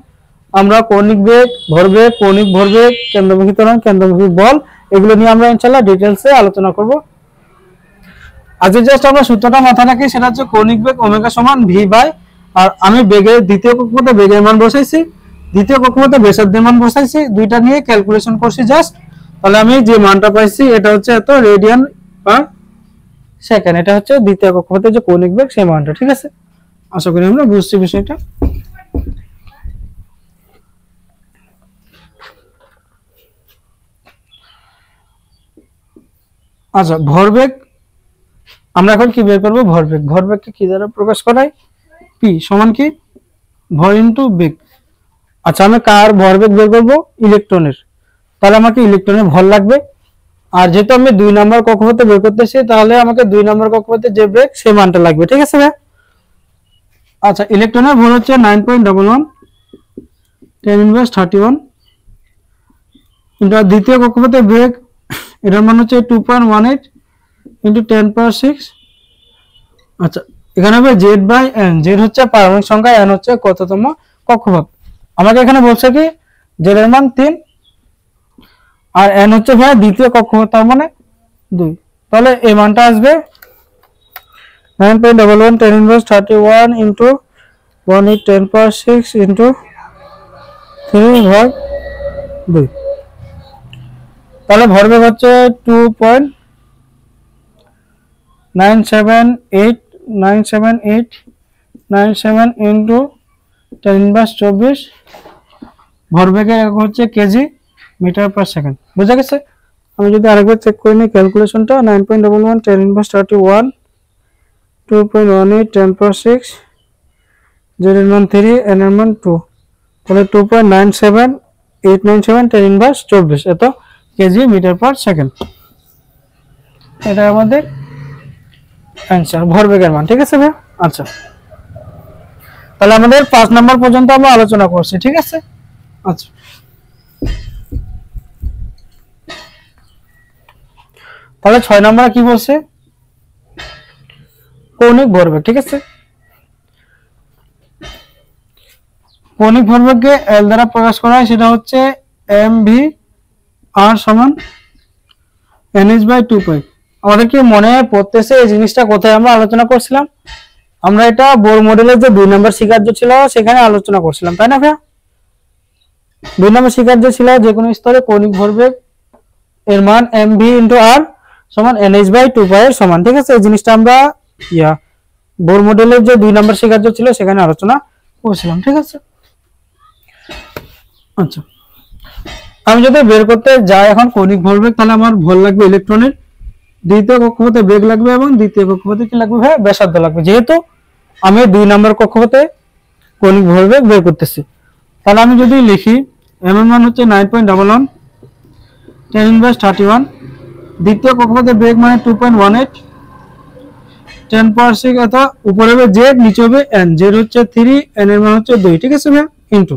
আমরা কৌণিক বেগ, ভরবেগ, কৌণিক ভরবেগ, কেন্দ্রমুখী ত্বরণ, কেন্দ্রমুখী বল এগুলো নিয়ে আমরা ইনশাআল্লাহ ডিটেইলসে আলোচনা করব। আজকে জাস্ট আমরা সূত্রটা মাথায় রাখি, সেটা হচ্ছে কৌণিক বেগ ওমেগা সমান ভি বাই, আর আমি বেগের দ্বিতীয় কক্ষপথে বেগের মান বসাইছি, দ্বিতীয় কক্ষপথে ব্যাসার্ধের মান বসাইছি, দুইটা নিয়ে ক্যালকুলেশন করছি জাস্ট। তাহলে আমি যে মানটা পাইছি এটা হচ্ছে এত রেডিয়ান পার সেকেন্ড, এটা হচ্ছে দ্বিতীয় কক্ষপথে যে কৌণিক বেগ সেই মানটা, ঠিক আছে। আশা করি আমরা বুঝছি বিষয়টা। আচ্ছা ভরবেগ আমরা এখন কি বের করব, ভরবেগ। ভরবেগকে কি দ্বারা প্রকাশ করায়, পি সমান কি ভর ইনটু বেগ। আচ্ছা আমি কার ভরবেগ বের করব, ইলেকট্রনের, তাহলে আমাকে ইলেকট্রনের ভর লাগবে। আর যেহেতু আমি 2 নম্বর কক্ষপথে বের করতেছি তাহলে আমাকে 2 নম্বর কক্ষপথে যে বেগ সেই মানটা লাগবে, ঠিক আছে ভাই। আচ্ছা ইলেকট্রনের ভর হচ্ছে 9.11 10 ইনভার্স 31 ইনটু দ্বিতীয় কক্ষপথে বেগ এটার মান হচ্ছে 2.18 ইনটু 10^6। আচ্ছা এখানে হবে জেড বাই এন, জেড হচ্ছে পারমাণবিক সংখ্যা, এন হচ্ছে কততম কক্ষপথ। আমাকে এখানে বলছে কি জেড এর মান 3 আর এন হচ্ছে ভাই দ্বিতীয় কক্ষপথ, তার মানে 2। তাহলে এই মানটা আসবে 9.11 10 ইনভার্স 31 ইনটু 18 10^6 ইনটু 3/2। তাহলে ভরবেগ হচ্ছে 2.978 ইনটু 10 ইনভার্স 24। ভরবেগের একক হচ্ছে কেজি মিটার পার সেকেন্ড, বুঝা গেছে। আমি যদি আরেকবার চেক করে নিই ক্যালকুলেশনটা, 9.11 10 ইনভার্স 31 2.18 10^6 জেড এর মান 3 এন এর মান 2, তাহলে 2.97897 10 ইনভার্স 24 এত কেজি মিটার পার সেকেন্ড। এটা আমাদের অ্যানসার, ভরবেগের মান, ঠিক আছে ভাই। আচ্ছা তাহলে আমাদের 5 নাম্বার পর্যন্ত আমরা আলোচনা করছি, ঠিক আছে। আচ্ছা তাহলে 6 নাম্বার কি বলছে, কৌণিক ভরবেগ, ঠিক আছে। কৌণিক ভরবেগকে এল দ্বারা প্রকাশ করা হয়, সেটা হচ্ছে এম ভি আর সমান এনএইচ বাই 2 পাই। আমাদের কি মনে পড়তেছে এই জিনিসটা কোথায় আমরা আলোচনা করছিলাম, আমরা এটা বোর মডেলের যে 2 নম্বর শিকার্য ছিল সেখানে আলোচনা করছিলাম, তাই না ভাইয়া। 2 নম্বর শিকার্য ছিল যে কোনো স্তরে কৌণিক ভরবেগ এর মান এম ভি ইনটু আর সমান এনএইচ বাই 2 পাই এর সমান, ঠিক আছে। এই জিনিসটা আমরা বোর মডেলের যে 2 নম্বর শিকার্য ছিল সেখানে আলোচনা করছিলাম, ঠিক আছে। আচ্ছা আমি যদি বের করতে যাই এখন কৌণিক ভরবেগ, তাহলে আমার ভর লাগবে ইলেকট্রনের, দ্বিতীয় কক্ষপথে বেগ লাগবে এবং দ্বিতীয় কক্ষপথে কি লাগবে ভাই, ব্যাসার্ধ লাগবে। যেহেতু আমি 2 নম্বর কক্ষপথে কৌণিক ভরবেগ বের করতেছি, তাহলে আমি যদি লিখি m এর মান হচ্ছে 9.11 tan ইনভার্স 31, দ্বিতীয় কক্ষপথে বেগ মানে 2.18 10 পাওয়ার 6, অর্থাৎ উপরে হবে z, নিচে হবে n, z হচ্ছে 3, n এর মান হচ্ছে 2, ঠিক আছে ভাই, ইনটু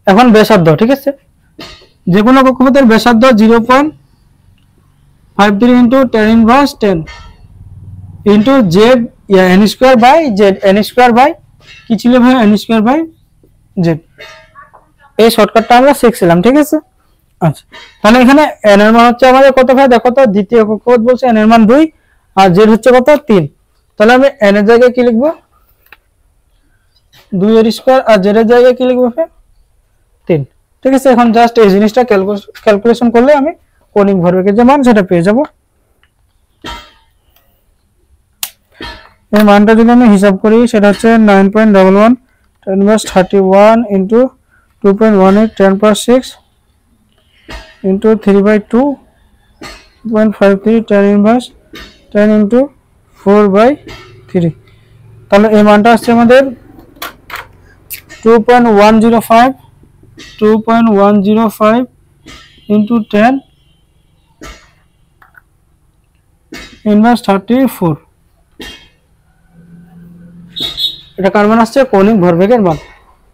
এখন ব্যাসার্ধ, ঠিক আছে, যে কোনো কক্ষপথের ব্যাসার্ধ 0.53 into tan inverse 10 into z n square by z, n square by কি ছিল ভাই, n স্কয়ার বাই z। এই শর্টকাটটা আমরা শিখছিলাম, ঠিক আছে। আচ্ছা, তাহলে এখানে n এর মান হচ্ছে আমাদের কত ভাই, দেখো তো, দ্বিতীয় কক্ষপথ বলছে n এর মান 2 আর z হচ্ছে কত 3, তাহলে আমি n এর জায়গায় কি লিখব, 2 এর স্কয়ার, আর z এর জায়গায় কি লিখব ভাই, 3, ঠিক আছে। এখন জাস্ট এই জিনিসটা ক্যালকুলেশন করলে আমি কৌণিক ভরবেগের যে মান সেটা পেয়ে যাব। এই মানটা যদি আমি হিসাব করি সেটা হচ্ছে 9.11 tan ইনভার্স 31 ইনটু 2.18 10 পাওয়ার 6 ইনটু 3/2 2.53 tan ইনভার্স 10 ইনটু 4/3, তাহলে এই মানটা আসছে আমাদের 2.105 ইনটু 10 ইনভার্স 34, এটা কার মান আসছে, কৌণিক ভরবেগের মান।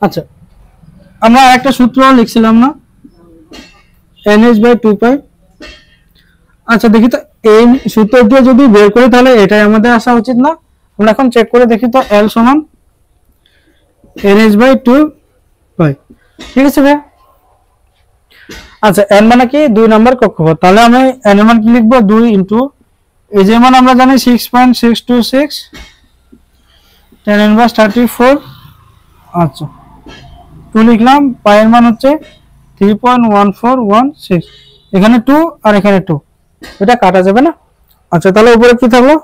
আচ্ছা, আমরা একটা সূত্র লিখছিলাম না, nh/2π। আচ্ছা দেখি তো, এই সূত্র দিয়ে যদি বের করি তাহলে এটাই আমাদের আসা উচিত না। আমরা এখন চেক করে দেখি তো, l সমান nh/2π, ঠিক আছে ভাই। আচ্ছা, n মানে কি 2 নম্বর কক্ষপথ, তাহলে আমি n এর মান কি লিখবো, 2 ইনটু এই যে মান আমরা জানি 6.626 tan ইনভার্স 34, আচ্ছা 2 লিখলাম, পাই এর মান হচ্ছে 3.1416, এখানে 2 আর এখানে 2, এটা কাটা যাবে না। আচ্ছা, তাহলে উপরে কি থাকলো,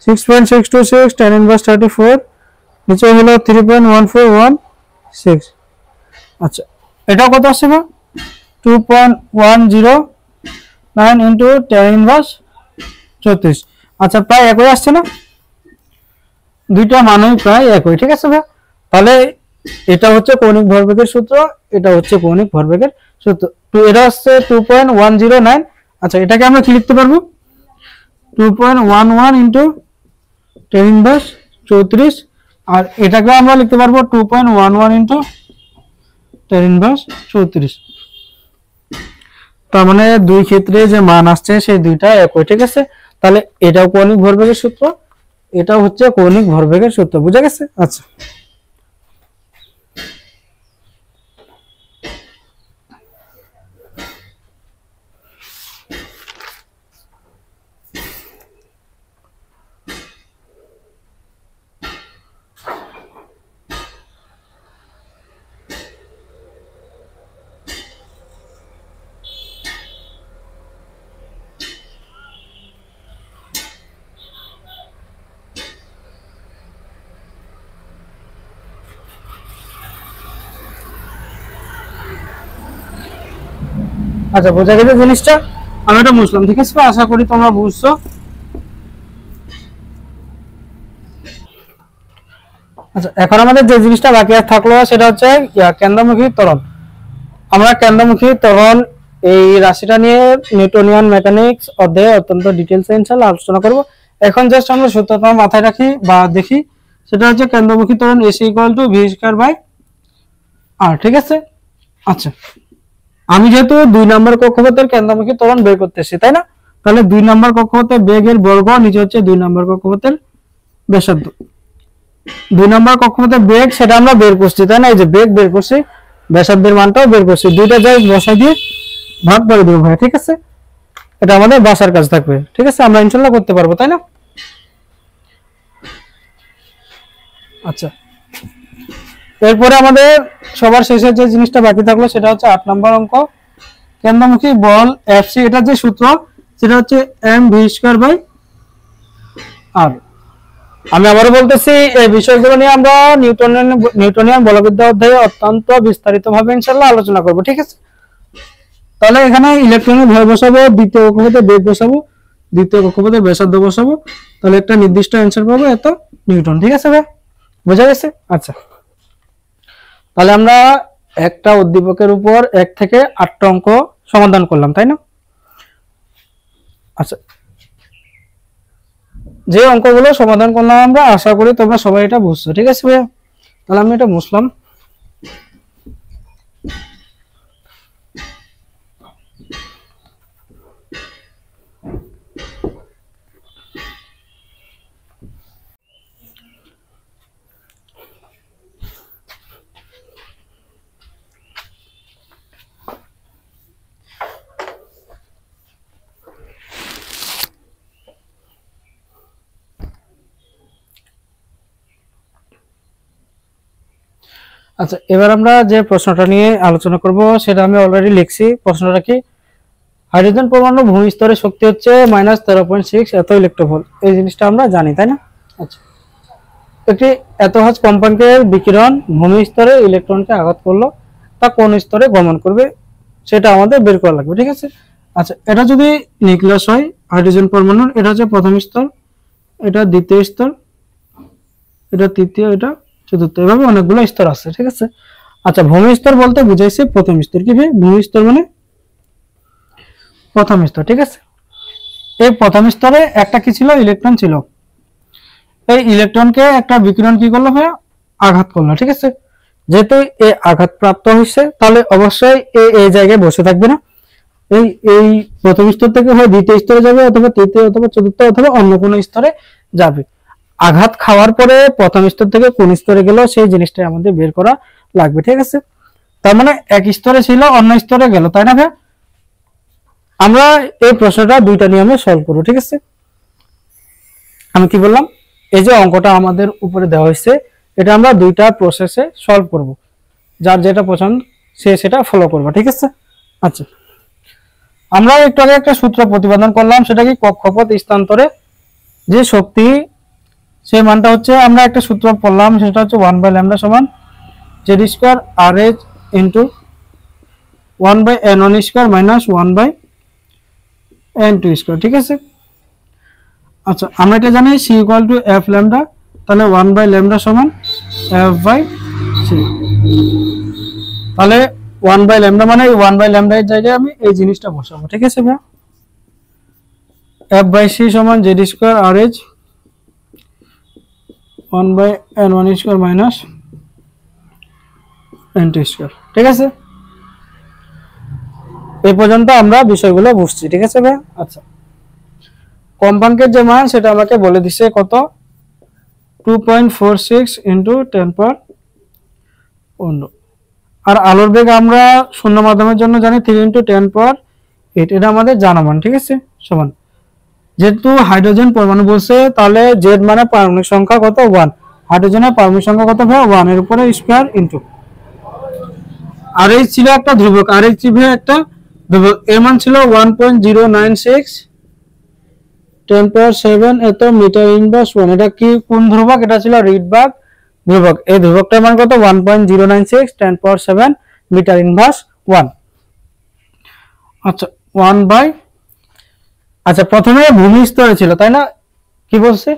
6.626 tan ইনভার্স 34, নিচে হলো 3.1416, আচ্ছা এটা কত আসছে না, 2.109 ইনটু tan ইনভার্স 34, আচ্ছা প্রায় একই আসছে না, দুইটা মানই প্রায় একই, ঠিক আছে ভাই। তাহলে এটা হচ্ছে কৌণিক ভরবেগের সূত্র, এটা হচ্ছে কৌণিক ভরবেগের সূত্র, এটা হচ্ছে 2.109। আচ্ছা, এটাকে আমরা কি লিখতে পারবো, 2.11 ইনটু 10 ইনভার্স 34, আর এটাকে আমরা লিখতে পারবো 2.11 ইনটু 10 ইনভার্স 34। তার মানে দুই ক্ষেত্রে যে মান আসছে সেই দুইটা একই, ঠিক আছে। তাহলে এটাও কৌণিক ভরবেগের সূত্র, এটাও হচ্ছে কৌণিক ভরবেগের সূত্র, বুঝা গেছে। আচ্ছা, আচ্ছা বোঝা গেছে জিনিসটা, আমি এটা বুঝলাম, ঠিক আছে, আশা করি তোমরা বুঝছো। আচ্ছা, এখন আমাদের যে জিনিসটা বাকি থাকলো সেটা হচ্ছে কেন্দ্রমুখী ত্বরণ। আমরা কেন্দ্রমুখী ত্বরণ এই রাশিটা নিয়ে নিউটনিয়ান মেকানিক্স অধ্যায়ে অত্যন্ত ডিটেইলসে ইনশাআল্লাহ আলোচনা করব। এখন জাস্ট আমরা সূত্রটা মাথায় রাখি বা দেখি, সেটা হচ্ছে কেন্দ্রমুখী ত্বরণ AC = v²/r, ঠিক আছে। আচ্ছা, আমি যেহেতু 2 নম্বর কক্ষপথের কেন্দ্রমুখী ত্বরণ বের করতেছি, তাই না, তাহলে 2 নম্বর কক্ষপথের বেগের বর্গ, নিচে হচ্ছে 2 নম্বর কক্ষপথের ব্যাসার্ধ। 2 নম্বর কক্ষপথের বেগ সেটা আমরা বের করছি, তাই না, এই যে বেগ বের করছি, ব্যাসার্ধের মানটাও বের করছি, দুইটা জায়গায় বসাই দিয়ে ভাগ করে দেবো ভাই, ঠিক আছে। এটা আমাদের বাসার কাজ থাকবে, ঠিক আছে, আমরা ইনশাআল্লাহ করতে পারবো, তাই না। আচ্ছা, এরপরে আমাদের সবার শেষে যে জিনিসটা বাকি থাকলো সেটা হচ্ছে 8 নম্বর অঙ্ক, কেন্দ্রমুখী বল FC, এটা যে সূত্র সেটা হচ্ছে mv²/r। আমি আবারও বলতেছি, এই বিষয়গুলো নিয়ে আমরা নিউটনিয়ান বলবিদ্যা অধ্যায়ে অত্যন্ত বিস্তারিতভাবে ইনশাআল্লাহ আলোচনা করব, ঠিক আছে। তাহলে এখানে ইলেকট্রনের ভর বসাবো, দ্বিতীয় কক্ষপথে বেগ বসাবো, দ্বিতীয় কক্ষপথে ব্যাসার্ধ বসাবো, তাহলে একটা নির্দিষ্ট অ্যান্সার পাবো এত নিউটন, ঠিক আছে ভাই, বোঝা গেছে? আচ্ছা, তাহলে আমরা একটা উদ্দীপকের উপর 1 থেকে 8টা অঙ্ক সমাধান করলাম, তাই না? আচ্ছা, যে অঙ্কগুলো সমাধান করলাম আমরা, আশা করি তোমরা সবাই এটা বুঝছো, ঠিক আছে ভাইয়া? তাহলে আমি এটা বুঝলাম। আচ্ছা, এবার আমরা যে প্রশ্নটা নিয়ে আলোচনা করব সেটা আমি অলরেডি লিখছি। প্রশ্নটা কি? হাইড্রোজেন পরমাণু ভূমি স্তরে শক্তি হচ্ছে -13.6 এত ইলেকট্রনভোল্ট। এই জিনিসটা আমরা জানি, তাই না? আচ্ছা, একটি এত হাজ কম্পাঙ্কের বিকিরণ ভূমি স্তরে ইলেকট্রনকে আঘাত করলো, তা কোন স্তরে গমন করবে সেটা আমাদের বের করা লাগবে, ঠিক আছে। আচ্ছা, এটা যদি নিউক্লিয়াস হয় হাইড্রোজেন পরমাণুর, এটা হচ্ছে প্রথম স্তর, এটা দ্বিতীয় স্তর, এটা তৃতীয়, এটা চতুর্থ, এভাবে অনেকগুলো স্তর আছে, ঠিক আছে। আচ্ছা, ভূমি স্তর বলতে বুঝাইছে প্রথম স্তর। কি ভাই? ভূমি স্তর মানে প্রথম স্তর, ঠিক আছে। এই প্রথম স্তরে একটা কি ছিল? ইলেকট্রন ছিল। এই ইলেকট্রনকে একটা বিকিরণ কি করলো ভাই? আঘাত করলো, ঠিক আছে। যেহেতু এই আঘাত প্রাপ্ত হয়েছে, তাহলে অবশ্যই এই জায়গায় বসে থাকবে না। এই এই প্রথম স্তর থেকে হয় দ্বিতীয় স্তরে যাবে, অথবা তৃতীয়, অথবা চতুর্থ, অথবা অন্য কোনো স্তরে যাবে। আঘাত খাওয়ার পরে প্রথম স্তর থেকে কোন স্তরে গেল সেই জিনিসটা আমাদের বের করা লাগবে, ঠিক আছে। তার মানে এক স্তরে ছিল, অন্য স্তরে গেল, তাই না ভাই? আমরা এই প্রশ্নটা দুইটা নিয়মে সলভ করব, ঠিক আছে। আমি কি বললাম? এই যে অঙ্কটা আমাদের উপরে দেওয়া হয়েছে, এটা আমরা দুইটা প্রসেসে সলভ করব, যার যেটা পছন্দ সে সেটা ফলো করবে, ঠিক আছে। আচ্ছা, আমরা একটু আগে একটা সূত্র প্রতিপাদন করলাম, সেটা কি? কক্ষপথ স্থানান্তরে যে শক্তি, সেই মানটা হচ্ছে, আমরা একটা সূত্র পড়লাম, সেটা হচ্ছে 1/λ সমান z² RH into 1/n1² minus 1/n2², ঠিক আছে। আচ্ছা, আমরা এটা জানি c = f λ, তাহলে 1/λ সমান f/c। তাহলে 1/λ মানে 1/λ এর জায়গায় আমি এই জিনিসটা বসাবো, ঠিক আছে ভাই? f/c সমান z² RH 1/n1² minus n2², ঠিক আছে। এই পর্যন্ত আমরা বিষয়গুলো বুঝছি, ঠিক আছে ভাই? আচ্ছা, কম্পাঙ্কের যে মান সেটা আমাকে বলে দিছে কত? 2.46 × 10⁻⁴। আর আলোর বেগ আমরা শূন্য মাধ্যমের জন্য জানি 3 × 10⁻⁸, এটা আমাদের জানা মান, ঠিক আছে। সমান, যেহেতু হাইড্রোজেন পরমাণু বলছে, তাহলে জেড মানে পারমাণবিক সংখ্যা কত? 1। হাইড্রোজেনের পারমাণবিক সংখ্যা কত ভাই? 1 এর উপরে স্কয়ার ইনটু RH ছিল একটা ধ্রুবক, RH একটা ধ্রুবক, এর মান ছিল 1.096 10⁻⁷ এত মিটার ইনভার্স 1। এটা কি কোন ধ্রুবক? এটা ছিল রিডবার্গ ধ্রুবক। এই ধ্রুবকটার মান কত? 1.096 10⁻⁷ মিটার ইনভার্স 1। আচ্ছা, 1 আচ্ছা, প্রথমে ভূমি স্তরে ছিল, তাই না? কি বলছে?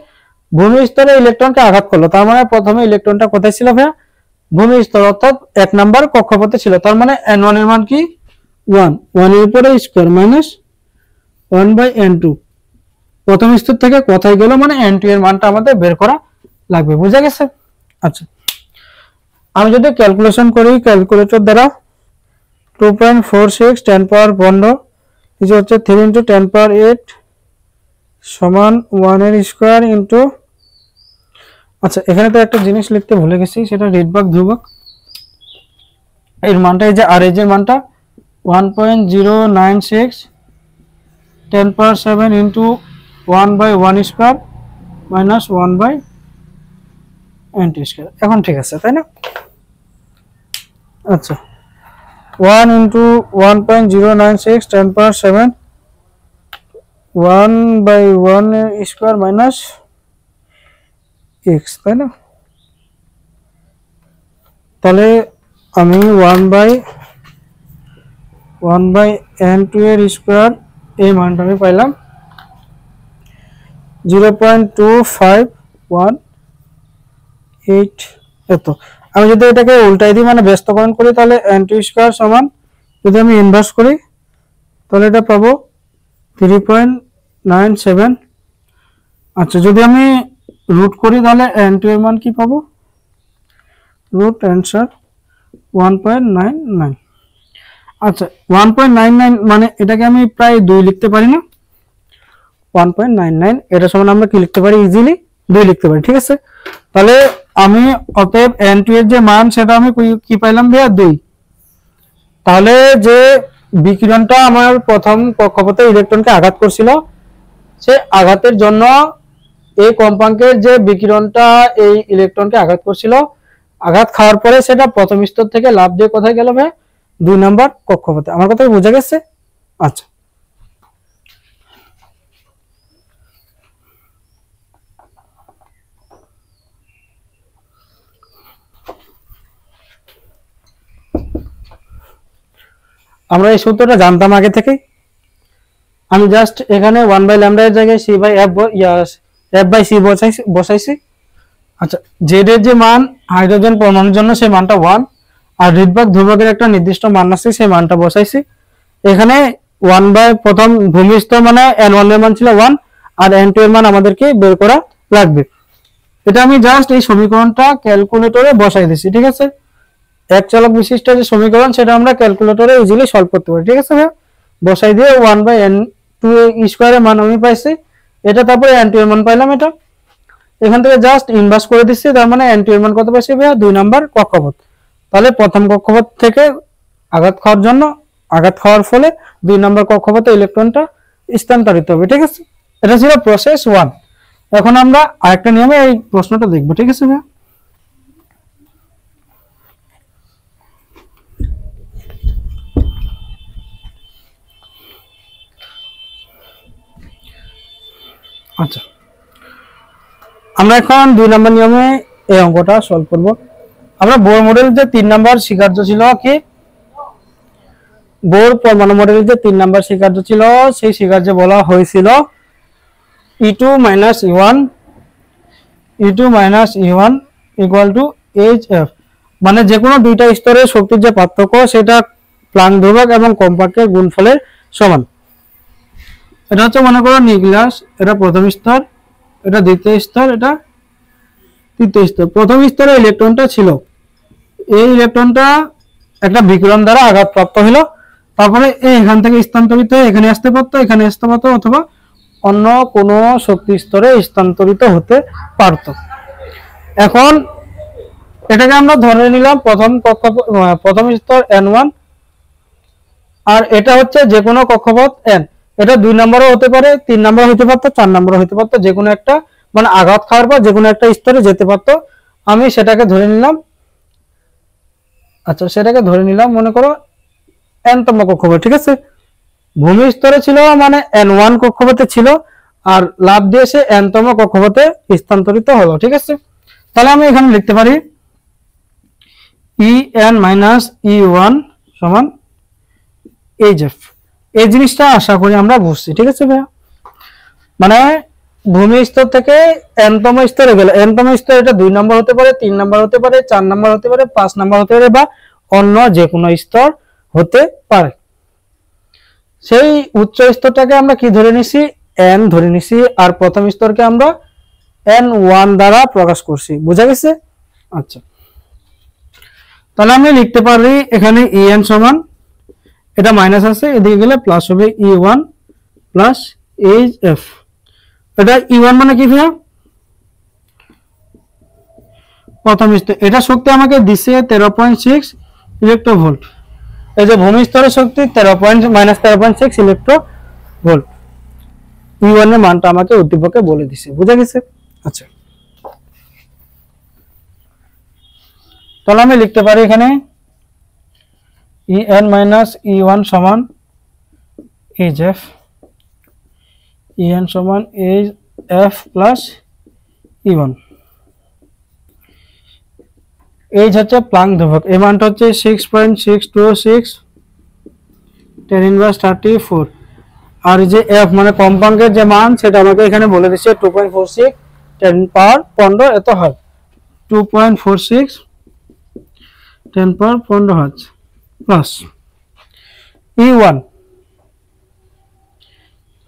ভূমি স্তরে ইলেকট্রনকে আঘাত করলো, তার মানে প্রথমে ইলেকট্রনটা কোথায় ছিল ভাইয়া? ভূমি স্তর, অর্থাৎ 1 নাম্বার কক্ষপথে ছিল। তার মানে n1 এর মান কি? 1 এর উপরে স্কয়ার মাইনাস 1/n2। প্রথম স্তর থেকে কোথায় গেল মানে n2 এর মানটা আমাদের বের করা লাগবে, বুঝা গেছে? আচ্ছা, আমি যদি ক্যালকুলেশন করি ক্যালকুলেটর দ্বারা, 2.46 10⁻15 এই হচ্ছে 3 × 10⁸ সমান 1 এর স্কয়ার ইনটু, আচ্ছা এখানে তো একটা জিনিস লিখতে ভুলে গেছি, সেটা রিডবার্গ ধ্রুবক। এর মানটা, এই যে RH এর মানটা 1.096 10⁻⁷ ইনটু 1/1² মাইনাস 1/n2²। এখন ঠিক আছে, তাই না? আচ্ছা, 1 × 1.096 10⁻⁷ 1/1² মাইনাস এক্স, তাই না? তাহলে আমি 1/n2 এর স্কয়ার এই মানটা আমি পাইলাম 0.2518। এত আমি যদি এটাকে উল্টাই দিই মানে ব্যস্তকরণ করি তাহলে n2 স্কয়ার সমান, যদি আমি ইনভার্স করি তাহলে এটা পাবো 3.97। আচ্ছা, যদি আমি রুট করি তাহলে n2 এর মান কি পাবো? Root answer 1.99। আচ্ছা, 1.99 মানে এটাকে আমি প্রায় 2 লিখতে পারি না? 1.99 এটা সমান আমরা কি লিখতে পারি? ইজিলি 2 লিখতে পারি, ঠিক আছে? তাহলে আমি অতএব n2 এর যে মান সেটা আমি কি পাইলাম ভাইয়া? 2। তাহলে যে বিকিরণটা আমার প্রথম কক্ষপথে ইলেকট্রনকে আঘাত করছিল, সে আঘাতের জন্য এই কম্পাঙ্কের যে বিকিরণটা এই ইলেকট্রনকে আঘাত করছিল, আঘাত খাওয়ার পরে সেটা প্রথম স্তর থেকে লাফ দিয়ে কোথায় গেল ভাই? 2 নাম্বার কক্ষপথে। আমার কথা বোঝা গেছে? আচ্ছা, আমরা এই সূত্রটা জানতাম আগে থেকেই। আমি জাস্ট এখানে 1/λ এর জায়গায় f/c বসাইছি। আচ্ছা, জেড এর যে মান হাইড্রোজেন পরমাণুর জন্য সেই মানটা 1, আর ঋৎবাক ধ্রুবকের একটা নির্দিষ্ট মান আছে সেই মানটা বসাইছি। এখানে 1 প্রথম ভূমি স্তর মানে n1 এর মান ছিল 1, আর n2 এর মান আমাদেরকে বের করা লাগবে। এটা আমি জাস্ট এই সমীকরণটা ক্যালকুলেটরে বসাই দিছি, ঠিক আছে? এক চলক বিশিষ্ট যে সমীকরণ সেটা আমরা ক্যালকুলেটরে ইজিলি সলভ করতে পারি, ঠিক আছে ভাই? বসাই দিয়ে 1/n2 স্কয়ারের মান আমি পাইছি, এটা তারপরে n2 এর মান পাইলাম, এটা এখান থেকে জাস্ট ইনভার্স করে দিচ্ছি। তার মানে n2 এর মান কত পাইছি ভাইয়া? 2 নাম্বার কক্ষপথ। তাহলে প্রথম কক্ষপথ থেকে আঘাত খাওয়ার ফলে 2 নাম্বার কক্ষপথে ইলেকট্রনটা স্থানান্তরিত হবে, ঠিক আছে? এটা ছিল প্রসেস 1। এখন আমরা আরেকটা নিয়মে এই প্রশ্নটা দেখব, ঠিক আছে ভাইয়া? আচ্ছা, আমরা এখন 2 নাম্বার নিয়মে এই অঙ্কটা সলভ করব। আমরা বোর মডেল যে 3 নাম্বার স্বীকার্য ছিল, কি বোর পরমাণু মডেলের যে 3 নাম্বার স্বীকার্য ছিল, সেই স্বীকার্যে বলা হয়েছিল E2 E1 equal to HF, মানে যে কোনো দুইটা স্তরের শক্তির যে পার্থক্য সেটা প্লাঙ্ক ধ্রুবক এবং কম্পাঙ্কের গুণফলের সমান। এটা হচ্ছে মনে করো নিউক্লিয়াস, এটা প্রথম স্তর, এটা দ্বিতীয় স্তর, এটা তৃতীয় স্তর। প্রথম স্তরে ইলেকট্রনটা ছিল, এই ইলেকট্রনটা একটা বিকিরণ দ্বারা আঘাতপ্রাপ্ত হলো, তারপরে এখান থেকে স্থানান্তরিত হয়ে এখানে আসতে পারতো, অথবা অন্য কোনো শক্তি স্তরে স্থানান্তরিত হতে পারত। এখন এটাকে আমরা ধরে নিলাম প্রথম স্তর n1, আর এটা হচ্ছে যে কোনো কক্ষপথ n। এটা 2 নম্বরও হতে পারে, 3 নম্বর হতে পারতো, 4 নম্বরও হতে পারতো, যে কোনো একটা মানে আঘাত খাওয়ার পর যে কোনো একটা স্তরে যেতে পারতো। আমি সেটাকে ধরে নিলাম। আচ্ছা, সেটাকে ধরে নিলাম মনে করো n তম কক্ষপথ, ঠিক আছে? ভূমি স্তরে ছিল মানে n1 কক্ষপথে ছিল, আর লাফ দিয়ে সে n তম কক্ষপথে স্থানান্তরিত হলো, ঠিক আছে? তাহলে আমি এখানে লিখতে পারি En-E1 সমান HF। এই জিনিসটা আশা করি আমরা বুঝছি, ঠিক আছে ভাইয়া? মানে ভূমি স্তর থেকে n তম স্তরে গেল, n তম স্তর এটা 2 নম্বর হতে পারে, 3 নম্বর হতে পারে, 4 নম্বর হতে পারে, 5 নম্বর হতে পারে, বা অন্য যে কোনো স্তর হতে পারে। সেই উচ্চ স্তরটাকে আমরা কি ধরে নিছি? n ধরে নিছি, আর প্রথম স্তরকে আমরা n1 দ্বারা প্রকাশ করছি। বুঝা গেছে? আচ্ছা, তাহলে আমি লিখতে পারি এখানে En সমান, এটা মাইনাস আছে, এদিকে গেলে প্লাস হবে E1 প্লাস HF। এটা E1 মানে কি ভাইয়া? প্রথম স্তর, এটা শক্তি আমাকে দিছে 13.6 ইলেকট্রোভোল্ট। এই যে ভূমি স্তরের শক্তি -13.6 ইলেকট্রোভোল্ট। E1 এর মানটা আমাকে উদ্দীপকে বলে দিছে। বুঝা গেছে? আচ্ছা, তাহলে আমি লিখতে পারি এখানে En-E1 সমান HF, En সমান HF প্লাস E1। এইচ হচ্ছে প্লাঙ্ক ধ্রুবক, এই মানটা হচ্ছে 6.626 10 ইনভার্স 34। আর যে এফ মানে কম্পাঙ্কের যে মান সেটা আমাকে এখানে বলে দিচ্ছে 2.46 10 পাওয়ার 15 এত হয়, 2.46 10 পাওয়ার 15 হার্জ প্লাস E1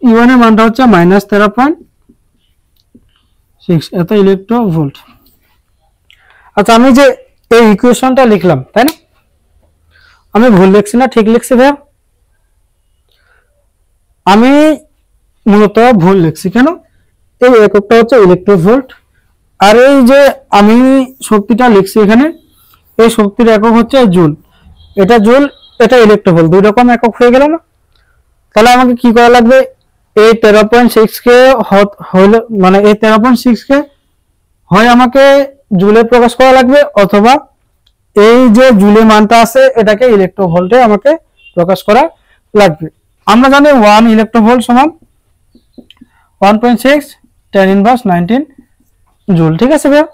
এর মানটা হচ্ছে -13.6 এত ইলেকট্রোভোল্ট। আচ্ছা আমি যে এই ইকুয়েশনটা লিখলাম তাই না, আমি ভুল লিখছি না ঠিক লিখছি ভাইয়া? আমি মূলত ভুল লিখছি কেন, এই এককটা হচ্ছে ইলেকট্রোভোল্ট আর এই যে আমি শক্তিটা লিখছি এখানে এই শক্তির একক হচ্ছে জুল, এটা জুল এটা ইলেকট্রোভোল্ট, দুই রকম একক হয়ে গেল না। তাহলে আমাকে কি করা লাগবে, এই 13.6 কে হলে মানে এই 13.6 কে হয় আমাকে জুলে প্রকাশ করা লাগবে অথবা এই যে জুলে মানটা আছে এটাকে ইলেকট্রোভোল্টে আমাকে প্রকাশ করা লাগবে। আমরা জানি 1 ইলেকট্রোভোল্ট সমান 1.6 10 ইনভার্স 19 জুল, ঠিক আছে ভাইয়া?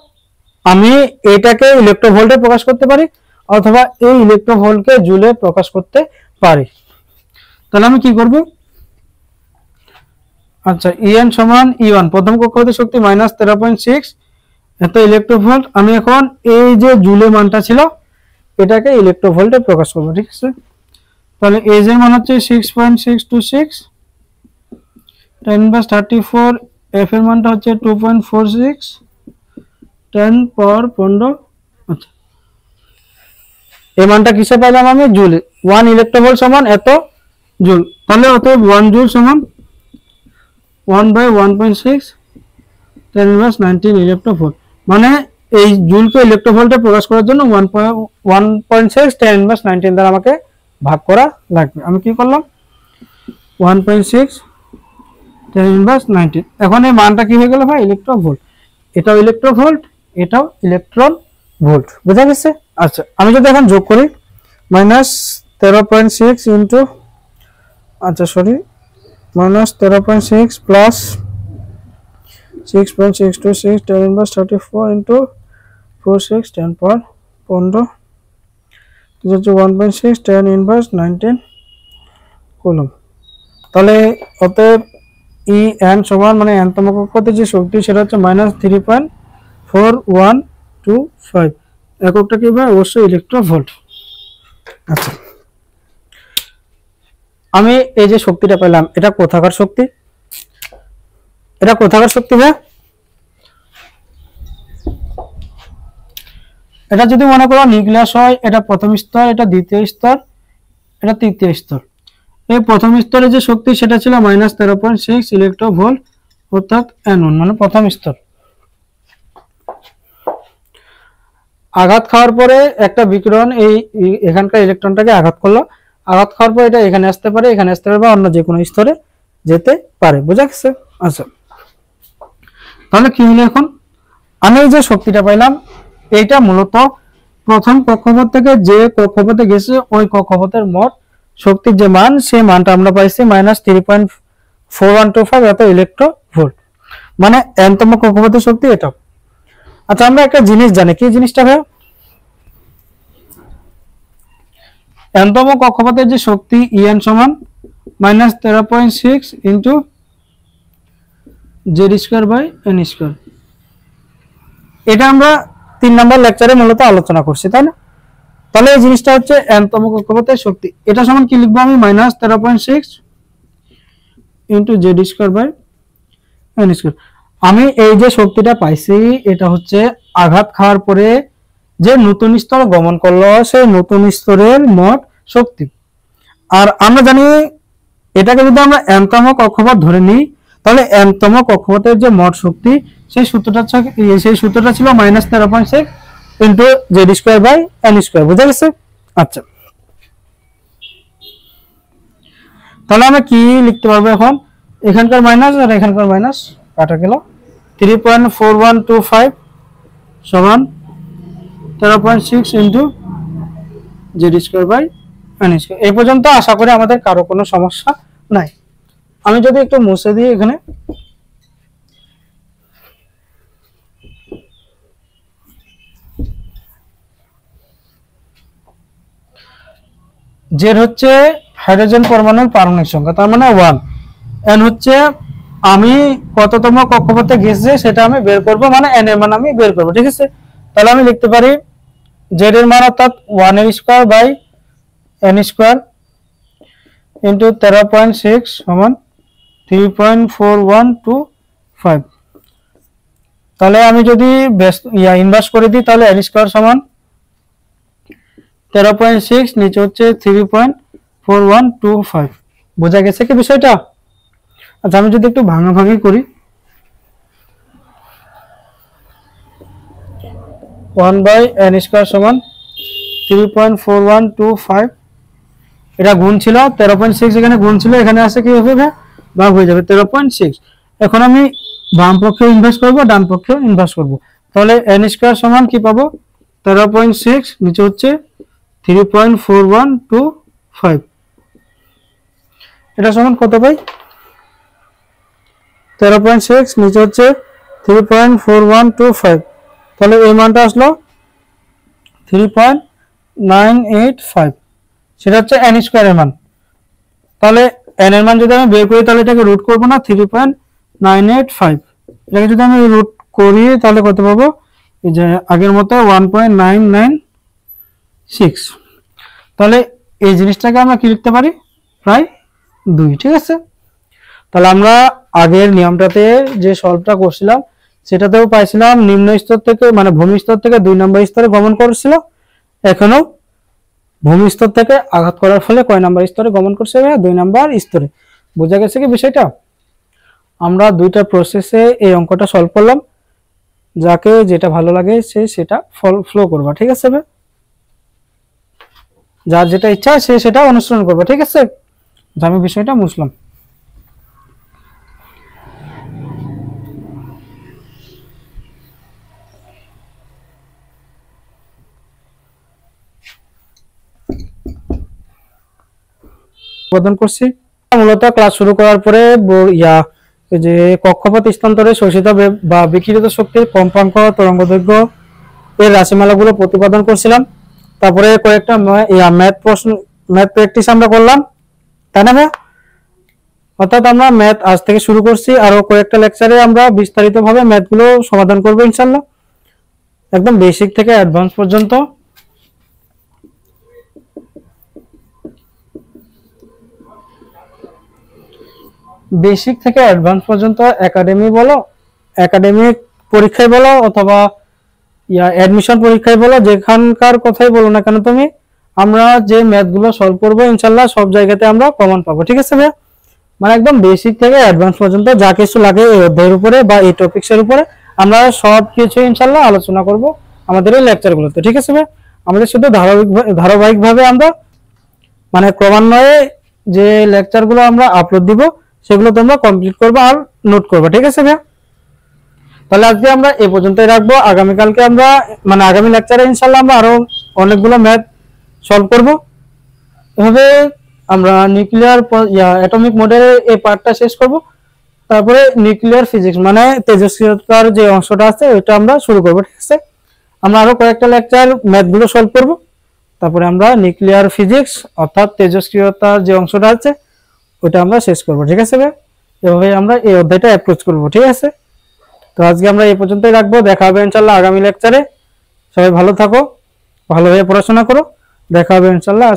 আমি এটাকে ইলেকট্রোভোল্টে প্রকাশ করতে পারি অথবা এই ইলেকট্রোভোল্টকে জুলে প্রকাশ করতে পারি। তাহলে আমি কি করব, আচ্ছা En সমান E1 প্রথম কক্ষপথের শক্তি -13.6 এত ইলেকট্রোভোল্ট, আমি এখন এই যে জুলে মানটা ছিল এটাকে ইলেকট্রোভোল্টে প্রকাশ করব, ঠিক আছে? তাহলে এজ এর মান হচ্ছে 6.626 10 ইনভার্স 34, এফ এর মানটা হচ্ছে 2.46 10 পাওয়ার 15। আচ্ছা এই মানটা কিসে পাইলাম আমি, জুলে, 1 ইলেকট্রোভোল্ট সমান এত জুল, তাহলে অতএব 1 জুল সমান 1/1.6 10 ইনভার্স 19 ইলেকট্রোভোল্ট, মানে এই জুলকে ইলেকট্রোভোল্টে প্রকাশ করার জন্য 1.6 10 ইনভার্স 19 দ্বারা আমাকে ভাগ করা লাগবে। আমি কি করলাম 1.6 10 ইনভার্স 19, এখন এই মানটা কি হয়ে গেল ভাই, ইলেকট্রোভোল্ট, এটাও ইলেকট্রোভোল্ট এটাও ইলেকট্রন ভোল্ট, বুঝা গেছে? আচ্ছা আমি যদি এখন যোগ করি -13.6 ইনটু আচ্ছা সরি -13.6 প্লাস 6.626 10 ইনভার্স 34 ইনটু 46 10 পাওয়ার 15 হচ্ছে 1.6 10 ইনভার্স 19 কুলম্ব। তাহলে অতএব En সমান মানে এনতম কক্ষপথে যে শক্তি সেটা হচ্ছে -3.4125, এককটা কি ভাই, অবশ্যই ইলেকট্রোভোল্ট। আচ্ছা আমি এই যে শক্তিটা পেলাম এটা কোথাকার শক্তি, এটা কোথাকার শক্তি ভাই, এটা যদি মনে করো নিউক্লিয়াস হয় এটা প্রথম স্তর, এটা দ্বিতীয় স্তর, এটা তৃতীয় স্তর। এই প্রথম স্তরে যে শক্তি সেটা ছিল -13.6 ইলেকট্রোভোল্ট অর্থাৎ N1 মানে প্রথম স্তর। আঘাত খাওয়ার পরে একটা বিকিরণ এই এখানকার ইলেকট্রনটাকে আঘাত করলো, আঘাত খাওয়ার পরে এটা এখানে আসতে পারে এখানে আসতে পারে বা অন্য যে কোনো স্তরে যেতে পারে, বুঝা গেছে? আচ্ছা তাহলে কি হলো, এখন আমি যে শক্তিটা পাইলাম এইটা মূলত প্রথম কক্ষপথ থেকে যে কক্ষপথে গেছে ওই কক্ষপথের মোট শক্তির যে মান সেই মানটা আমরা পাইছি -3.4125 এত ইলেকট্রোভোল্ট, মানে এনতম কক্ষপথের শক্তি এটা। আচ্ছা আমরা একটা জিনিস জানি, কি জিনিসটা ভাই, এনতম কক্ষপথের যে শক্তি En সমান -13.6 ইনটু Z²/n², এটা আমরা 3 নম্বর লেকচারে মূলত আলোচনা করছি তাই না? তাহলে এই জিনিসটা হচ্ছে এনতম কক্ষপথের শক্তি, এটা সমান কি লিখবো আমি -13.6 ইনটু Z²/n²। আমি এই যে শক্তিটা পাইছি এটা হচ্ছে আঘাত খাওয়ার পরে যে নতুন স্তর গমন করলো সেই নতুন স্তরের মোট শক্তি। আর আমরা জানি এটাকে যদি আমরা এনতম কক্ষপথ ধরে নিই তাহলে এনতম কক্ষপথের যে মোট শক্তি সেই সূত্রটা ছিল -13.6 ইনটু Z²/n², বুঝা গেছে? আচ্ছা তাহলে আমরা কি লিখতে পারবো এখন, এখানকার মাইনাস আর এখানকার মাইনাস কাটা গেল, 3.4125 সমান 13.6 ইনটু Z²/n²। এই পর্যন্ত আশা করি আমাদের কারো কোনো সমস্যা নাই। আমি যদি একটু মুছে দিই এখানে, জেড হচ্ছে হাইড্রোজেন পরমাণুর পারমাণবিক সংখ্যা, তার মানে 1। এন হচ্ছে আমি কততম কক্ষপথে গেছে সেটা আমি বের করব, মানে এন এর মান আমি বের করব, ঠিক আছে। তাহলে আমি লিখতে পারি জেড এর মান অর্থাৎ 1 এর square by N square into 13.6 সমান 3.4125। তাহলে আমি যদি ইনভার্স করে দিই তাহলে এন স্কয়ার সমান 13.6, নিচে হচ্ছে 3.4125। বোঝা গেছে কি বিষয়টা? আচ্ছা, আমি যদি একটু ভাঙাভাঙি করি, 1 বাই এন স্কয়ার সমান 3.4125। এটা গুণ ছিল, 13.6 এখানে গুণ ছিল, এখানে আছে কি হবে ভাগ হয়ে যাবে 13.6। এখন আমি বাম পক্ষে ইনভার্স করব, ডান পক্ষে ইনভার্স করব। তাহলে এন স্কয়ার সমান কি পাবো 13.6, নিচে হচ্ছে 3.4125। এটা সমান কত পাই? 13.6 নিচে হচ্ছে 3.4125। তাহলে এই মানটা আসলো 3.985। সেটা হচ্ছে এন স্কয়ারের মান। তাহলে এন এর মান যদি আমি বের করি তাহলে এটাকে রুট করব না, 3.985। এটাকে যদি আমি রুট করি তাহলে কত পাবো? এই যে আগের মতো 1.996। তাহলে এই জিনিসটাকে আমরা কি লিখতে পারি? প্রায় 2, ঠিক আছে। তাহলে আমরা আগের নিয়মটাতে যে সলভটা করছিলাম সেটাতেও পাইছিলাম নিম্ন স্তর থেকে, মানে ভূমি স্তর থেকে 2 নম্বর স্তরে গমন করছিল। এখনো ভূমি স্তর থেকে আঘাত করার ফলে কয় নাম্বার স্তরে গমন করছে? 2 নাম্বার স্তরে। বোঝা গেছে কি বিষয়টা? আমরা দুইটা প্রসেসে এই অঙ্কটা সলভ করলাম। যাকে যেটা ভালো লাগে সে সেটা ফলো করবা, ঠিক আছে। যার যেটা ইচ্ছা সে সেটা অনুসরণ করবে, ঠিক আছে। আমি বিষয়টা বুঝলাম। উৎপাদন করছি মূলত ক্লাস শুরু করার পরে এই যে কক্ষপথ স্থানান্তরে শোষিত বা বিকিরিত শক্তির কম্পাঙ্ক, তরঙ্গদৈর্ঘ্য এর রাশিমালাগুলো প্রতিপাদন করছিলাম। তারপরে কয়েকটা ম্যাথ প্র্যাকটিস আমরা করলাম, তাই না ভাইয়া? অর্থাৎ আমরা ম্যাথ আজ থেকে শুরু করছি, আরো কয়েকটা লেকচারে আমরা বিস্তারিতভাবে ম্যাথগুলো সমাধান করবো ইনশাল্লাহ, একদম বেসিক থেকে অ্যাডভান্স পর্যন্ত। বেসিক থেকে অ্যাডভান্স পর্যন্ত একাডেমিক পরীক্ষায় বলো অথবা অ্যাডমিশন পরীক্ষায় বলো, যেখানকার কথাই বলো না কেন তুমি, আমরা যে ম্যাথগুলো সলভ করবো ইনশাল্লাহ সব জায়গাতে আমরা কমন পাবো, ঠিক আছে ভাইয়া। মানে একদম বেসিক থেকে অ্যাডভান্স পর্যন্ত যা কিছু লাগে এই অধ্যায়ের উপরে বা এই টপিক্সের উপরে আমরা সব কিছু ইনশাল্লাহ আলোচনা করব আমাদের এই লেকচারগুলোতে, ঠিক আছে ভাইয়া। আমাদের শুধু ধারাবাহিকভাবে আমরা মানে ক্রমান্বয়ে যে লেকচারগুলো আমরা আপলোড দিব সেগুলো তোমরা কমপ্লিট করবে আর নোট করবে, ঠিক আছে ভাইয়া। তাহলে আজকে আমরা এই পর্যন্তই রাখবো। আগামীকালকে আমরা মানে আগামী লেকচারে ইনশাল্লাহ আমরা আরো অনেকগুলো ম্যাথ সলভ করব। এভাবে আমরা নিউক্লিয়ার অ্যাটমিক মডেলের এই পার্টটা শেষ করব। তারপরে নিউক্লিয়ার ফিজিক্স মানে তেজস্ক্রিয়তার যে অংশটা আছে ওইটা আমরা শুরু করব, ঠিক আছে। আমরা আরো কয়েকটা লেকচার ম্যাথগুলো সলভ করব, তারপরে আমরা নিউক্লিয়ার ফিজিক্স অর্থাৎ তেজস্ক্রিয়তার যে অংশটা আছে ওইটা আমরা শেষ করব, ঠিক আছে ভাই। এভাবে আমরা এই অধ্যায়টা অ্যাপ্রোচ করব, ঠিক আছে। তো আজকে আমরা এই পর্যন্তই রাখবো, দেখা হবে ইনশাল্লাহ আগামী লেকচারে। সবাই ভালো থাকো, ভালোভাবে পড়াশোনা করো, দেখা হবে ইনশাল্লাহ।